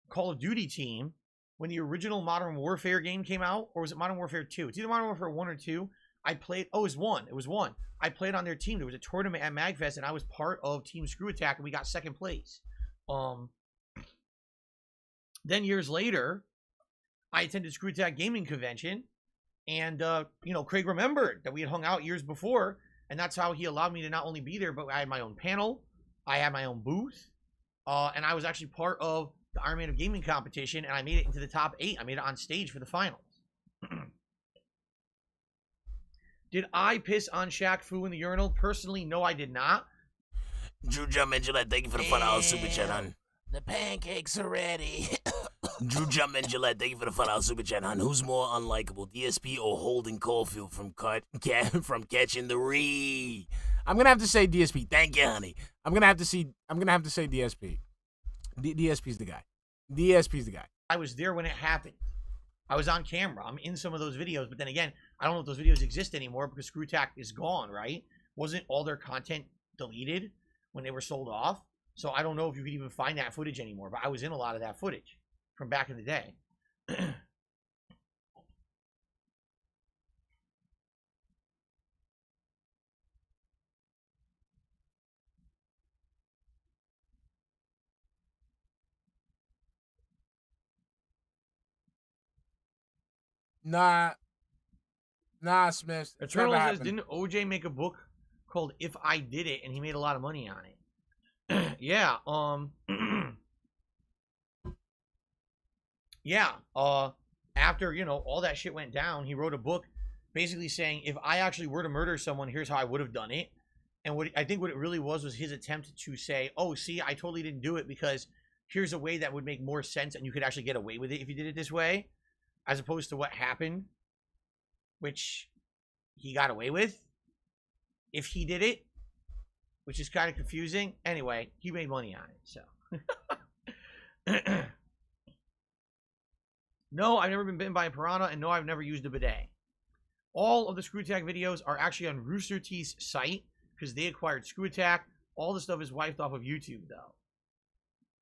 Call of Duty team when the original Modern Warfare game came out, or was it Modern Warfare 2? It's either Modern Warfare 1 or 2. I played, it was 1. It was 1. I played on their team. There was a tournament at MagFest, and I was part of Team Screw Attack, and we got 2nd place. Then years later, I attended Screw Attack Gaming Convention, and Craig remembered that we had hung out years before, and that's how he allowed me to not only be there, but I had my own panel, I had my own booth, and I was actually part of the Iron Man of Gaming competition, and I made it into the top 8. I made it on stage for the finals. Did I piss on Shaq Fu in the urinal? Personally, no, I did not. Drew Jump and Gillette, thank you for the $5 super chat, hon. The pancakes are ready. Drew Jump and Gillette, thank you for the $5 super chat, hon. Who's more unlikable, DSP or Holden Caulfield from Catching the Ree? I'm gonna have to say DSP. Thank you, honey. I'm gonna have to say DSP. DSP's the guy. DSP's the guy. I was there when it happened. I was on camera. I'm in some of those videos, but then again, I don't know if those videos exist anymore because Screw Attack is gone, right? Wasn't all their content deleted when they were sold off? So I don't know if you could even find that footage anymore, but I was in a lot of that footage from back in the day. Nah, Smith. Eternal says, didn't OJ make a book called If I Did It, and he made a lot of money on it? Yeah, yeah, after, all that shit went down, he wrote a book basically saying, if I actually were to murder someone, here's how I would have done it. And I think what it really was his attempt to say, oh, see, I totally didn't do it because here's a way that would make more sense and you could actually get away with it if you did it this way, as opposed to what happened, which he got away with if he did it, which is kind of confusing. Anyway, he made money on it, so. No, I've never been bitten by a piranha, and no, I've never used a bidet. All of the Screw Attack videos are actually on Rooster Teeth's site, because they acquired Screw Attack. All the stuff is wiped off of YouTube, though.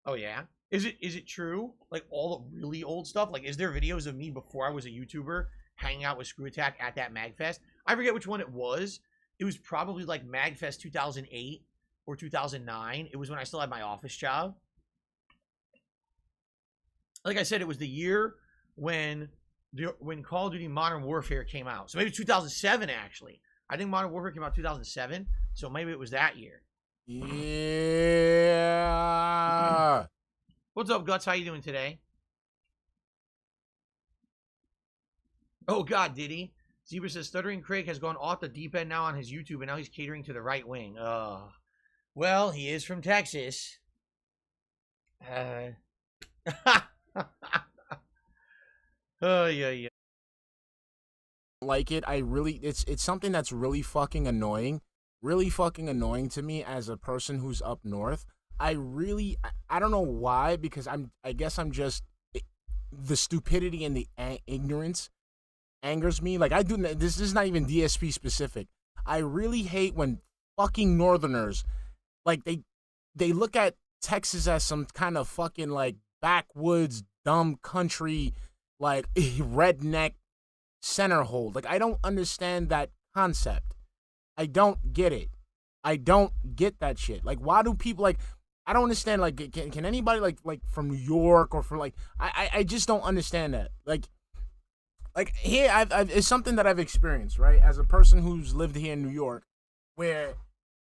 Oh, yeah? Is it true? Like, all the really old stuff? Like, is there videos of me before I was a YouTuber hanging out with Screw Attack at that MagFest? I forget which one it was. It was probably, like, MagFest 2008 or 2009. It was when I still had my office job. Like I said, it was the year when Call of Duty Modern Warfare came out. So maybe 2007, actually. I think Modern Warfare came out 2007, so maybe it was that year. Yeah. What's up, Guts? How you doing today? Oh, God, did he? Zebra says, Stuttering Craig has gone off the deep end now on his YouTube, and now he's catering to the right wing. Well, he is from Texas. Oh, yeah. Like it, it's something that's really fucking annoying to me as a person who's up north. I don't know why, because I guess I'm just, the stupidity and the ignorance angers me. Like, this is not even DSP specific. I really hate when fucking northerners, like, they look at Texas as some kind of fucking, like, backwoods, dumb country, like, redneck center hold. Like, I don't understand that concept. I don't get it. I don't get that shit. Like, why do people, like, I don't understand, like, can anybody, like from New York or from, like, I just don't understand that. Like here, it's something that I've experienced, right, as a person who's lived here in New York, where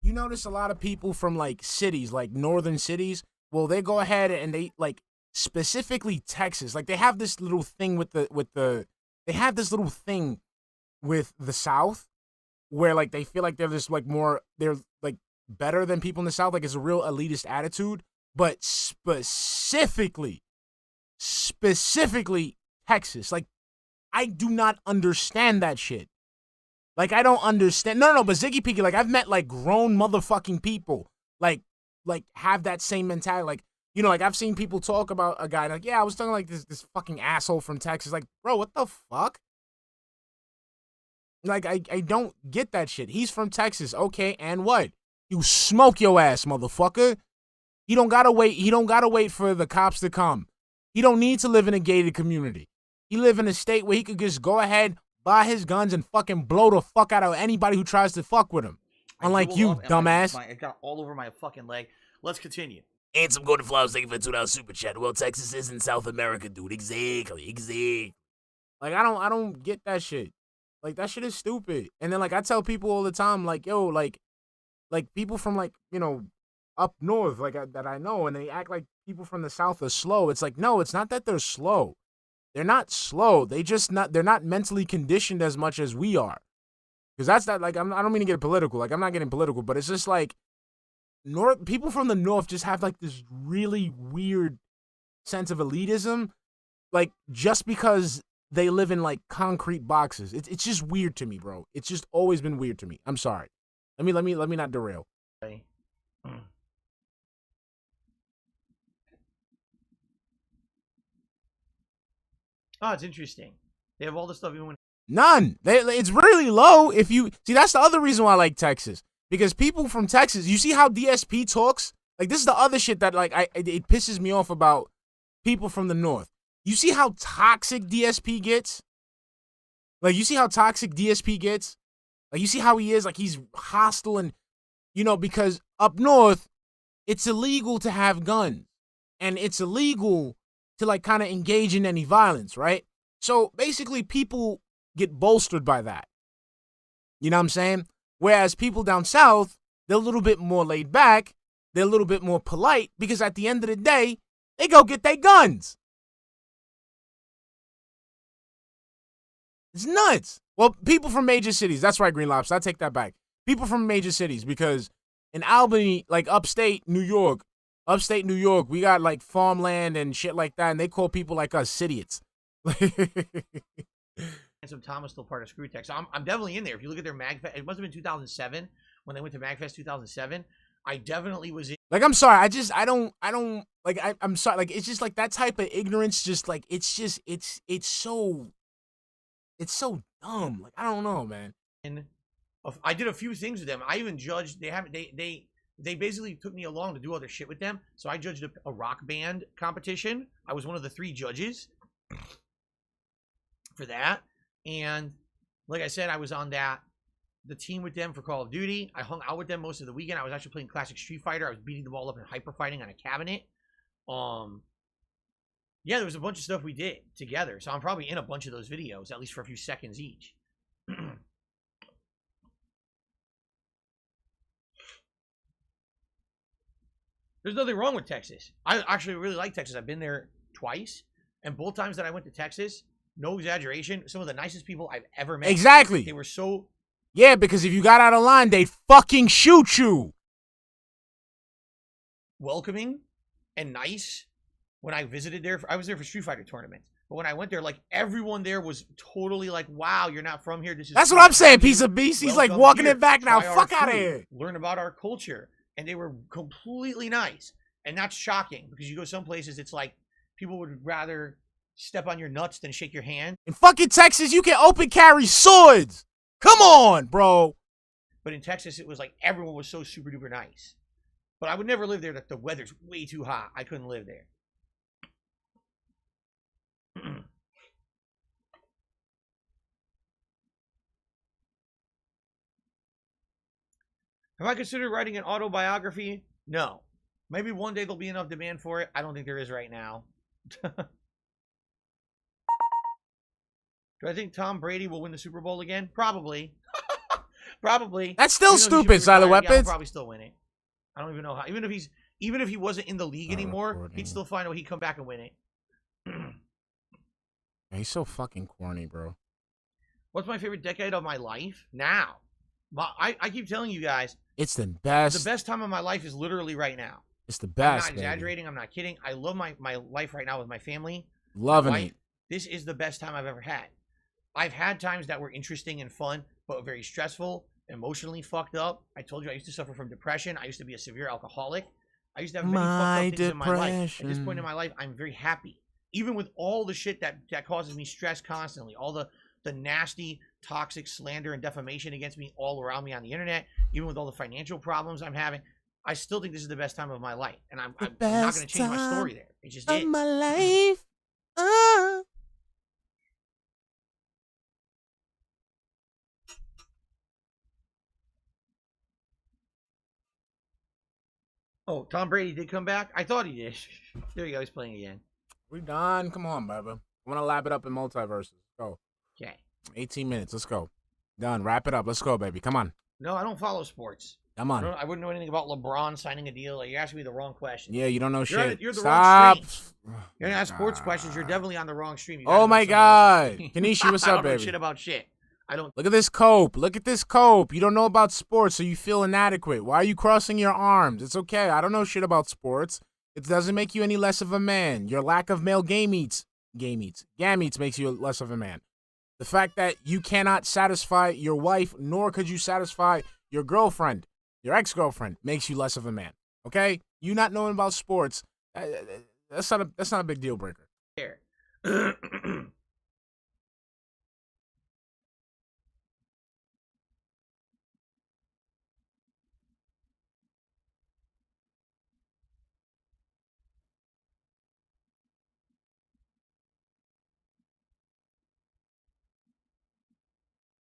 you notice a lot of people from, like, cities, like northern cities, well, they go ahead and they, like, specifically Texas, like, they have this little thing with the South, where, like, they feel like they're just, like, they're, like, better than people in the South. Like, it's a real elitist attitude. But specifically Texas, like, I do not understand that shit. Like, I don't understand. No, but Ziggy Peaky, like, I've met, like, grown motherfucking people, like, have that same mentality. Like, like, I've seen people talk about a guy, like, yeah, I was talking, like, this fucking asshole from Texas. Like, bro, what the fuck? Like, I don't get that shit. He's from Texas, okay, and what? You smoke your ass, motherfucker. He don't gotta wait for the cops to come. He don't need to live in a gated community. He live in a state where he could just go ahead, buy his guns, and fucking blow the fuck out of anybody who tries to fuck with him. Unlike you, dumbass. It got all over my fucking leg. Let's continue. And some golden flowers, thank you for the $2 super chat. Well, Texas is in South America, dude. Exactly. Like, I don't get that shit. Like, that shit is stupid. And then, like, I tell people all the time, like, yo, like people from, like, you know, up north, like, that I know, and they act like people from the South are slow. It's like, no, it's not that they're slow. They're not slow. They're not mentally conditioned as much as we are. Because that's not, like, I don't mean to get political. Like, I'm not getting political, but it's just like, people from the North just have, like, this really weird sense of elitism. Like, just because they live in, like, concrete boxes. It's just weird to me, bro. It's just always been weird to me. I'm sorry. Let me not derail. Oh, it's interesting. They have all the stuff even when None. It's really low. If you see, that's the other reason why I like Texas, because people from Texas, you see how DSP talks. Like, this is the other shit that, like, it pisses me off about people from the North. You see how toxic DSP gets. Like, you see how toxic DSP gets. Like, you see how he is. Like, he's hostile, and, you know, because up north, it's illegal to have guns, and it's illegal to, like, kind of engage in any violence, right? So basically, people get bolstered by that. You know what I'm saying? Whereas people down south, they're a little bit more laid back. They're a little bit more polite, because at the end of the day, they go get their guns. It's nuts. Well, people from major cities. That's right, Green Lobster. I take that back. People from major cities, because in Albany, like upstate New York, we got, like, farmland and shit like that, and they call people like us idiots. Some Thomas still part of Screwtech. So I'm definitely in there. If you look at their MagFest, it must have been 2007 when they went to MagFest 2007. I definitely was in. Like, I'm sorry. I don't, like, I'm sorry. Like, it's just, like, that type of ignorance, just, like, it's so dumb. Like, I don't know, man. I did a few things with them. I even judged. They basically took me along to do other shit with them. So I judged a rock band competition. I was one of the 3 judges for that. And like I said, I was on the team with them for Call of Duty. I hung out with them most of the weekend. I was actually playing classic Street Fighter. I was beating them all up and hyper fighting on a cabinet. Yeah, there was a bunch of stuff we did together. So I'm probably in a bunch of those videos, at least for a few seconds each. There's nothing wrong with Texas. I actually really like Texas. I've been there twice. And both times that I went to Texas, no exaggeration, some of the nicest people I've ever met. Exactly. They were so... Yeah, because if you got out of line, they'd fucking shoot you. Welcoming and nice. When I visited there, I was there for Street Fighter tournaments. But when I went there, like, everyone there was totally like, wow, you're not from here. This is... That's what I'm saying, piece of beast. He's like walking it back now. Fuck out of here. Learn about our culture. And they were completely nice. And that's shocking, because you go some places, it's like people would rather step on your nuts than shake your hand. In fucking Texas, you can open carry swords. Come on, bro. But in Texas, it was like everyone was so super duper nice. But I would never live there. That the weather's way too hot. I couldn't live there. Have I considered writing an autobiography? No. Maybe one day there'll be enough demand for it. I don't think there is right now. Do I think Tom Brady will win the Super Bowl again? Probably. Probably. That's still stupid, Silent Weapons. Yeah, he'll probably still win it. I don't even know how. Even if he wasn't in the league anymore, he'd still find a way he'd come back and win it. He's so fucking corny, bro. What's my favorite decade of my life? Now. I keep telling you guys. It's the best. The best time of my life is literally right now. It's the best. I'm not exaggerating. I'm not kidding. I love my life right now with my family. Loving it. This is the best time I've ever had. I've had times that were interesting and fun, but very stressful, emotionally fucked up. I told you I used to suffer from depression. I used to be a severe alcoholic. I used to have many fucked up things in my life. At this point in my life, I'm very happy. Even with all the shit that causes me stress constantly, all the nasty, toxic slander and defamation against me all around me on the internet, even with all the financial problems I'm having, I still think this is the best time of my life. And I'm not going to change my story there. It just is. My life. Oh, Tom Brady did come back? I thought he did. There you go. He's playing again. We done. Come on, baby. I want to lap it up in multiverses. Go. Okay. 18 minutes. Let's go. Done. Wrap it up. Let's go, baby. Come on. No, I don't follow sports. Come on. I wouldn't know anything about LeBron signing a deal. Like, you're asking me the wrong question. Yeah, you don't know shit. You're the Stop. wrong stream. You're gonna ask sports questions. You're definitely on the wrong stream. You Oh my God. Kanishi, what's I up, don't know baby? shit about shit. I don't. Look at this cope. Look at this cope. You don't know about sports, so you feel inadequate. Why are you crossing your arms? It's okay. I don't know shit about sports. It doesn't make you any less of a man. Your lack of male gametes makes you less of a man. The fact that you cannot satisfy your wife, nor could you satisfy your girlfriend, your ex-girlfriend, makes you less of a man. Okay? You not knowing about sports, that's not a big deal breaker. Care.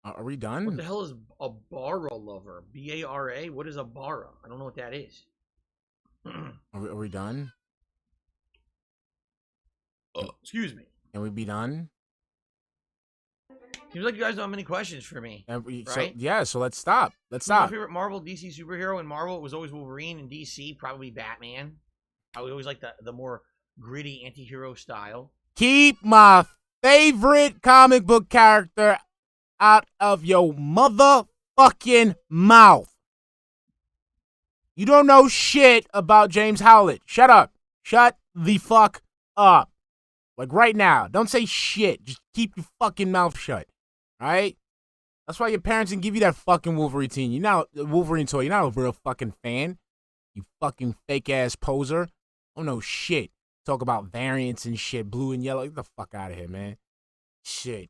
Are we done? What the hell is a Bara lover? B-A-R-A? What is a Bara? I don't know what that is. Are we done? Excuse me. Can we be done? Seems like you guys don't have many questions for me. Right? So let's stop. Let's My stop. favorite Marvel DC superhero in Marvel, it was always Wolverine. In DC, probably Batman. I would always like the more gritty anti-hero style. Keep my favorite comic book character out of your motherfucking mouth. You don't know shit about James Howlett. Shut up. Shut the fuck up. Like right now. Don't say shit. Just keep your fucking mouth shut. Alright? That's why your parents didn't give you that fucking Wolverine team. You're not a Wolverine toy. You're not a real fucking fan. You fucking fake ass poser. Oh no shit. Talk about variants and shit. Blue and yellow. Get the fuck out of here, man. Shit.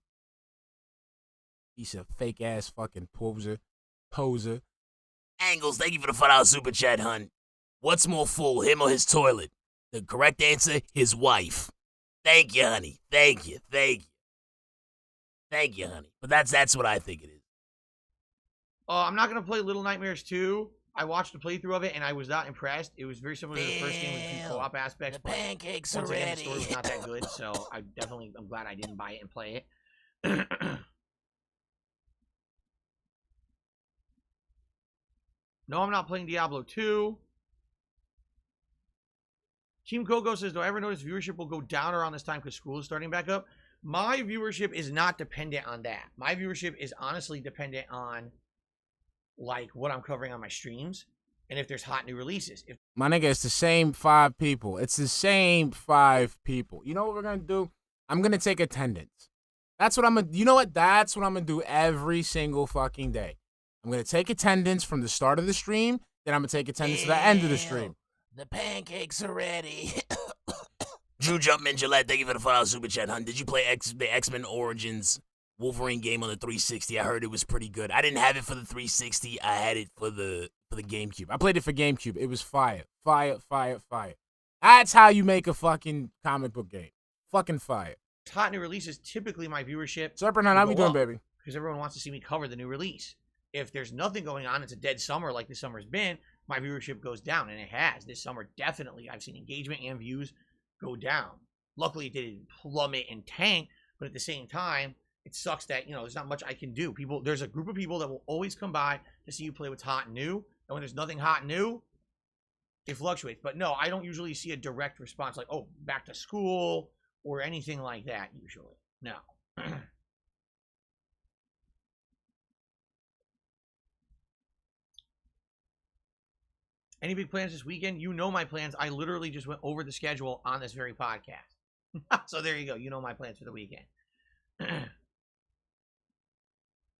He's a fake ass fucking poser. Angles, thank you for the $5 super chat, hun. What's more full, him or his toilet? The correct answer, his wife. Thank you, honey. Thank you, honey. But that's what I think it is. I'm not going to play Little Nightmares 2. I watched a playthrough of it, and I was not impressed. It was very similar to the first game with a few co-op aspects. The pancakes are once again, ready. the story was not that good, so I'm glad I didn't buy it and play it. No, I'm not playing Diablo 2. Team Coco says, do I ever notice viewership will go down around this time because school is starting back up? My viewership is not dependent on that. My viewership is honestly dependent on, like, what I'm covering on my streams and if there's hot new releases. My nigga, it's the same 5 people. It's the same 5 people. You know what we're going to do? I'm going to take attendance. That's what I'm going to, you know what? That's what I'm going to do every single fucking day. I'm going to take attendance from the start of the stream, then I'm going to take attendance to the end of the stream. The pancakes are ready. Drew Jumpman Gillette, thank you for the $5 super chat, hun. Did you play the X-Men Origins Wolverine game on the 360? I heard it was pretty good. I didn't have it for the 360. I had it for the GameCube. I played it for GameCube. It was fire. Fire. That's how you make a fucking comic book game. Fucking fire. Hot new releases, typically my viewership... Serpent, how we doing, baby? Because everyone wants to see me cover the new release. If there's nothing going on, it's a dead summer like this summer's been, my viewership goes down, and it has. This summer, definitely, I've seen engagement and views go down. Luckily, it didn't plummet and tank, but at the same time, it sucks that, there's not much I can do. There's a group of people that will always come by to see you play what's hot and new, and when there's nothing hot and new, it fluctuates. But no, I don't usually see a direct response like, oh, back to school, or anything like that, usually. No. Any big plans this weekend? You know my plans. I literally just went over the schedule on this very podcast. So there you go. You know my plans for the weekend.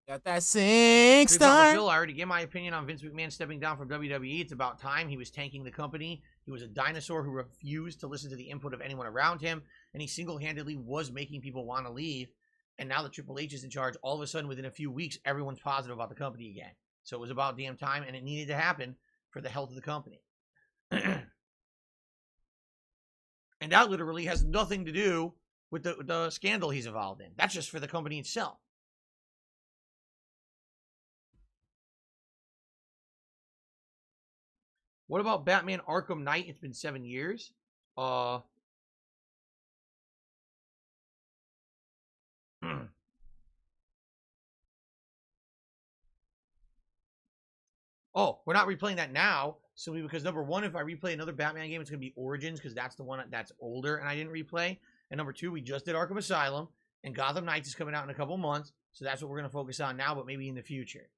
Got that sing star. Phil, I already gave my opinion on Vince McMahon stepping down from WWE. It's about time. He was tanking the company. He was a dinosaur who refused to listen to the input of anyone around him. And he single-handedly was making people want to leave. And now that Triple H is in charge, all of a sudden, within a few weeks, everyone's positive about the company again. So it was about damn time, and it needed to happen for the health of the company. And that literally has nothing to do with the scandal he's involved in. That's just for the company itself. What about Batman Arkham Knight? It's been 7 years. Oh, we're not replaying that now simply because number one, if I replay another Batman game, it's gonna be Origins because that's the one that's older and I didn't replay. And number two, we just did Arkham Asylum and Gotham Knights is coming out in a couple months, so that's what we're gonna focus on now, but maybe in the future.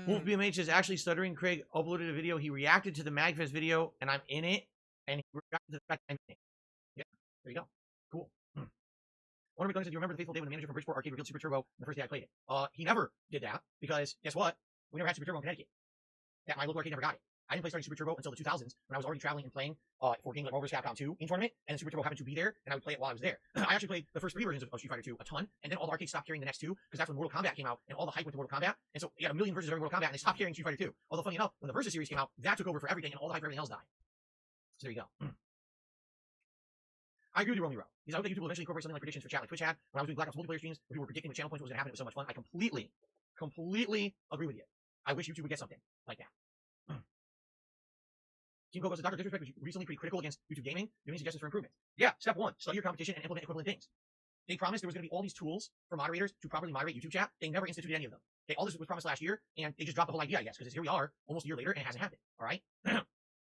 Wolf BMH is actually stuttering. Craig uploaded a video. He reacted to the MagFest video, and I'm in it. And he reacted to the fact that I'm in it. Yeah, there you go. Cool. One of my said, "Do you remember the fateful day when the manager from Bridgeport Arcade revealed Super Turbo the first day I played it?" He never did that because guess what? We never had Super Turbo in Connecticut. That my local arcade never got it. I didn't play starting Super Turbo until the 2000s when I was already traveling and playing for games like Marvel vs. Capcom 2 in tournament, and then Super Turbo happened to be there, and I would play it while I was there. I actually played the first 3 versions of Street Fighter 2 a ton, and then all the arcades stopped carrying the next 2 because that's when Mortal Kombat came out, and all the hype went to Mortal Kombat, and so you got a million versions during Mortal Kombat, and they stopped carrying Street Fighter 2. Although funny enough, when the Versus series came out, that took over for everything, and all the hype for everything else died. So there you go. I agree with you, Romeo. I hope that YouTube will eventually incorporate something like predictions for chat like Twitch had when I was doing Black Ops multiplayer streams where people were predicting the channel points what was going to happen. It was so much fun. I completely agree with you. I wish YouTube would get something like that. Team Coco says, Dr. Disrespect was recently pretty critical against YouTube gaming. Do you have any suggestions for improvement? Yeah, step 1, study your competition and implement equivalent things. They promised there was going to be all these tools for moderators to properly moderate YouTube chat. They never instituted any of them. Okay, all this was promised last year, and they just dropped the whole idea, I guess, because here we are, almost a year later, and it hasn't happened. All right?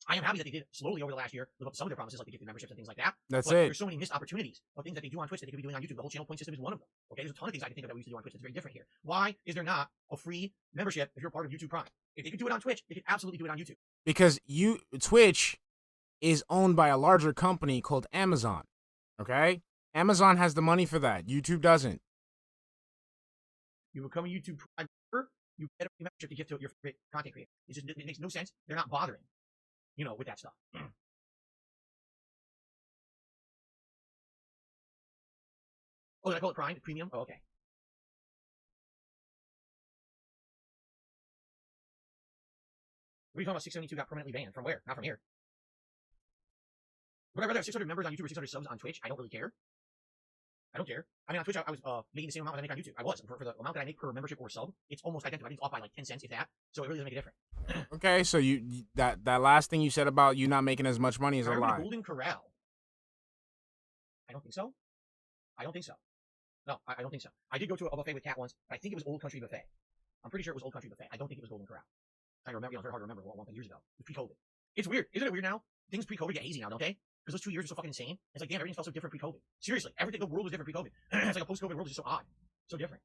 I am happy that they did slowly over the last year live up to some of their promises, like the gifted memberships and things like that. That's but it. There's so many missed opportunities of things that they do on Twitch that they could be doing on YouTube. The whole channel point system is one of them. Okay, there's a ton of things I can think of that we used to do on Twitch that's very different here. Why is there not a free membership if you're part of YouTube Prime? If they could do it on Twitch, they could absolutely do it on YouTube. Because Twitch is owned by a larger company called Amazon. Okay? Amazon has the money for that. YouTube doesn't. You become a YouTube Prime member, you get a membership to give to your favorite content creator. It makes no sense. They're not bothering, with that stuff. Oh, did I call it Prime? Premium? Oh, okay. What are you talking about? 672 got permanently banned. From where? Not from here. Would I rather have 600 members on YouTube or 600 subs on Twitch? I don't really care. I don't care. I mean, on Twitch, I was making the same amount as I make on YouTube. I was. For the amount that I make per membership or sub, it's almost identical. I think it's off by like 10 cents, if that. So it really doesn't make a difference. Okay, so that last thing you said about you not making as much money is a lie. Golden Corral. I don't think so. I don't think so. No, I don't think so. I did go to a buffet with Kat once, but I think it was Old Country Buffet. I'm pretty sure it was Old Country Buffet. I don't think it was Golden Corral. I remember, very hard to remember one thing years ago. It was pre-COVID. It's weird. Isn't it weird now? Things pre-COVID get hazy now, don't they? Because those 2 years are so fucking insane. It's like, damn, everything felt so different pre-COVID. Seriously, everything, the world was different pre-COVID. It's like a post-COVID world is just so odd. So different.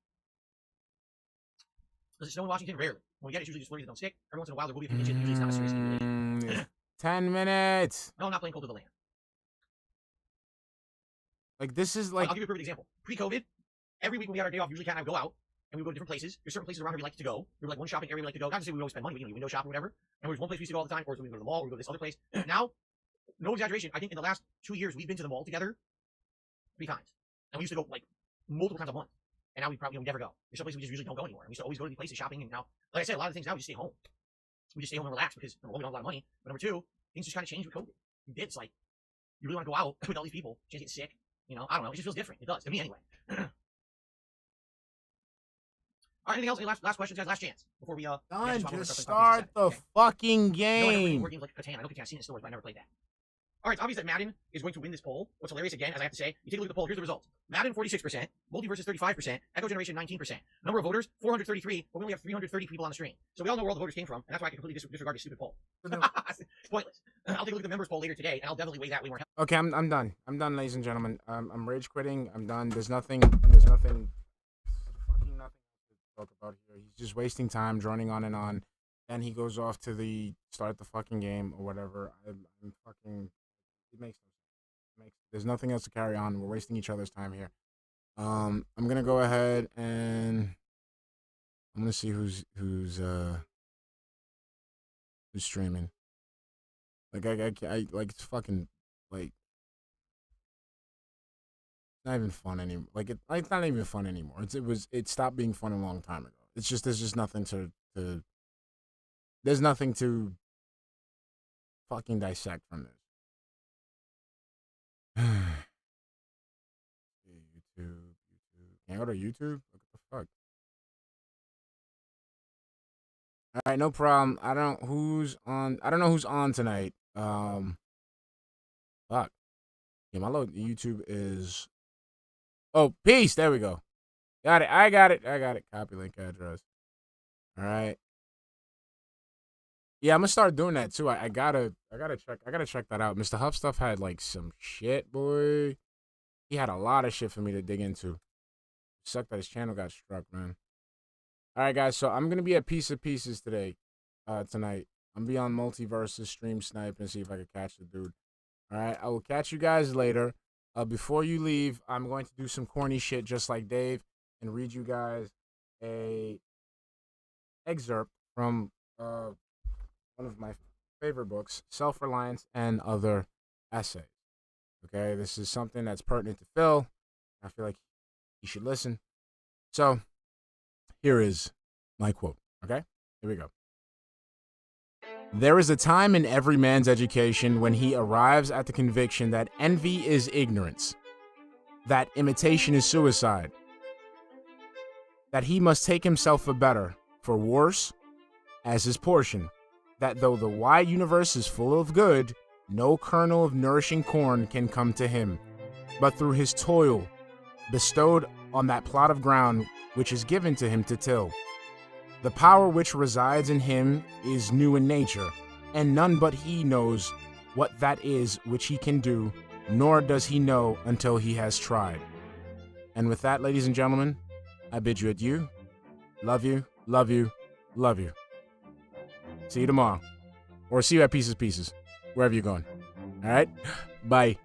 Does it snow in Washington? Rarely. When we get it, it's usually just flurries that don't stick. Every once in a while, there will be a few inches. Usually it's not a serious inundation. 10 minutes. No, I'm not playing Cold to the Land. Like, this is like... I'll give you a perfect example. Pre-COVID, every week when we had our day off, usually Kat and I would go out, and we would go to different places. There's certain places around here we like to go. There's like one shopping area we like to go. Not to say we always spend money, we window shop or whatever. And there's one place we used to go all the time, or we go to the mall, or we go to this other place. Now, no exaggeration, I think in the last 2 years, we've been to the mall together 3 times. And we used to go like multiple times a month. And now we probably never go. There's some places we just usually don't go anymore. And we used to always go to these places shopping. And now, like I said, a lot of things now we just stay home. We just stay home and relax because number one, we don't have a lot of money. But number 2, things just kind of changed with COVID. It did. It's like, you really want to go out with all these people, just get sick. I don't know. It just feels different. It does. To me anyway. All right, anything else? Any last questions, guys? Last chance before we Done. Just start the fucking game. More games like Catan. I know Catan. I've seen it in stores, but I never played that. All right, it's obvious that Madden is going to win this poll. What's hilarious, again, as I have to say, you take a look at the poll. Here's the results: Madden 46%, Multiverses 35%, Echo Generation 19%. Number of voters 433, but we only have 330 people on the stream. So we all know where all the voters came from, and that's why I can completely disregard this stupid poll. It's pointless. I'll take a look at the members poll later today, and I'll definitely weigh that way more. Okay, I'm done. I'm done, ladies and gentlemen. I'm rage quitting. I'm done. There's nothing to talk about here. He's just wasting time, droning on and on. Then he goes off to start the fucking game or whatever. I'm fucking. It makes no sense. There's nothing else to carry on. We're wasting each other's time here. I'm gonna go ahead and I'm gonna see who's streaming. Like I like it's fucking like not even fun anymore. Like it's not even fun anymore. It stopped being fun a long time ago. It's just there's just nothing to there's nothing to fucking dissect from this. YouTube. Can't go to YouTube? What the fuck? All right, no problem. I don't know who's on tonight. Fuck. Yeah, my load YouTube is. Oh, peace. There we go. Got it. I got it. Copy link address. All right. Yeah, I'm gonna start doing that too. I gotta check that out. Mr. Huff Stuff had like some shit, boy. He had a lot of shit for me to dig into. Sucked that his channel got struck, man. All right, guys. So I'm gonna be at Piece of Pieces today, tonight. I'm gonna be on Multiverses stream snipe and see if I can catch the dude. All right, I will catch you guys later. Before you leave, I'm going to do some corny shit just like Dave and read you guys a excerpt from one of my favorite books, Self-Reliance and Other Essays. Okay, this is something that's pertinent to Phil. I feel like you should listen. So, here is my quote. Okay, here we go. There is a time in every man's education when he arrives at the conviction that envy is ignorance, that imitation is suicide, that he must take himself for better, for worse, as his portion, that though the wide universe is full of good, no kernel of nourishing corn can come to him, but through his toil, bestowed on that plot of ground which is given to him to till. The power which resides in him is new in nature, and none but he knows what that is which he can do, nor does he know until he has tried. And with that, ladies and gentlemen, I bid you adieu. Love you, love you, love you. See you tomorrow. Or see you at Pieces, wherever you're going. All right? Bye.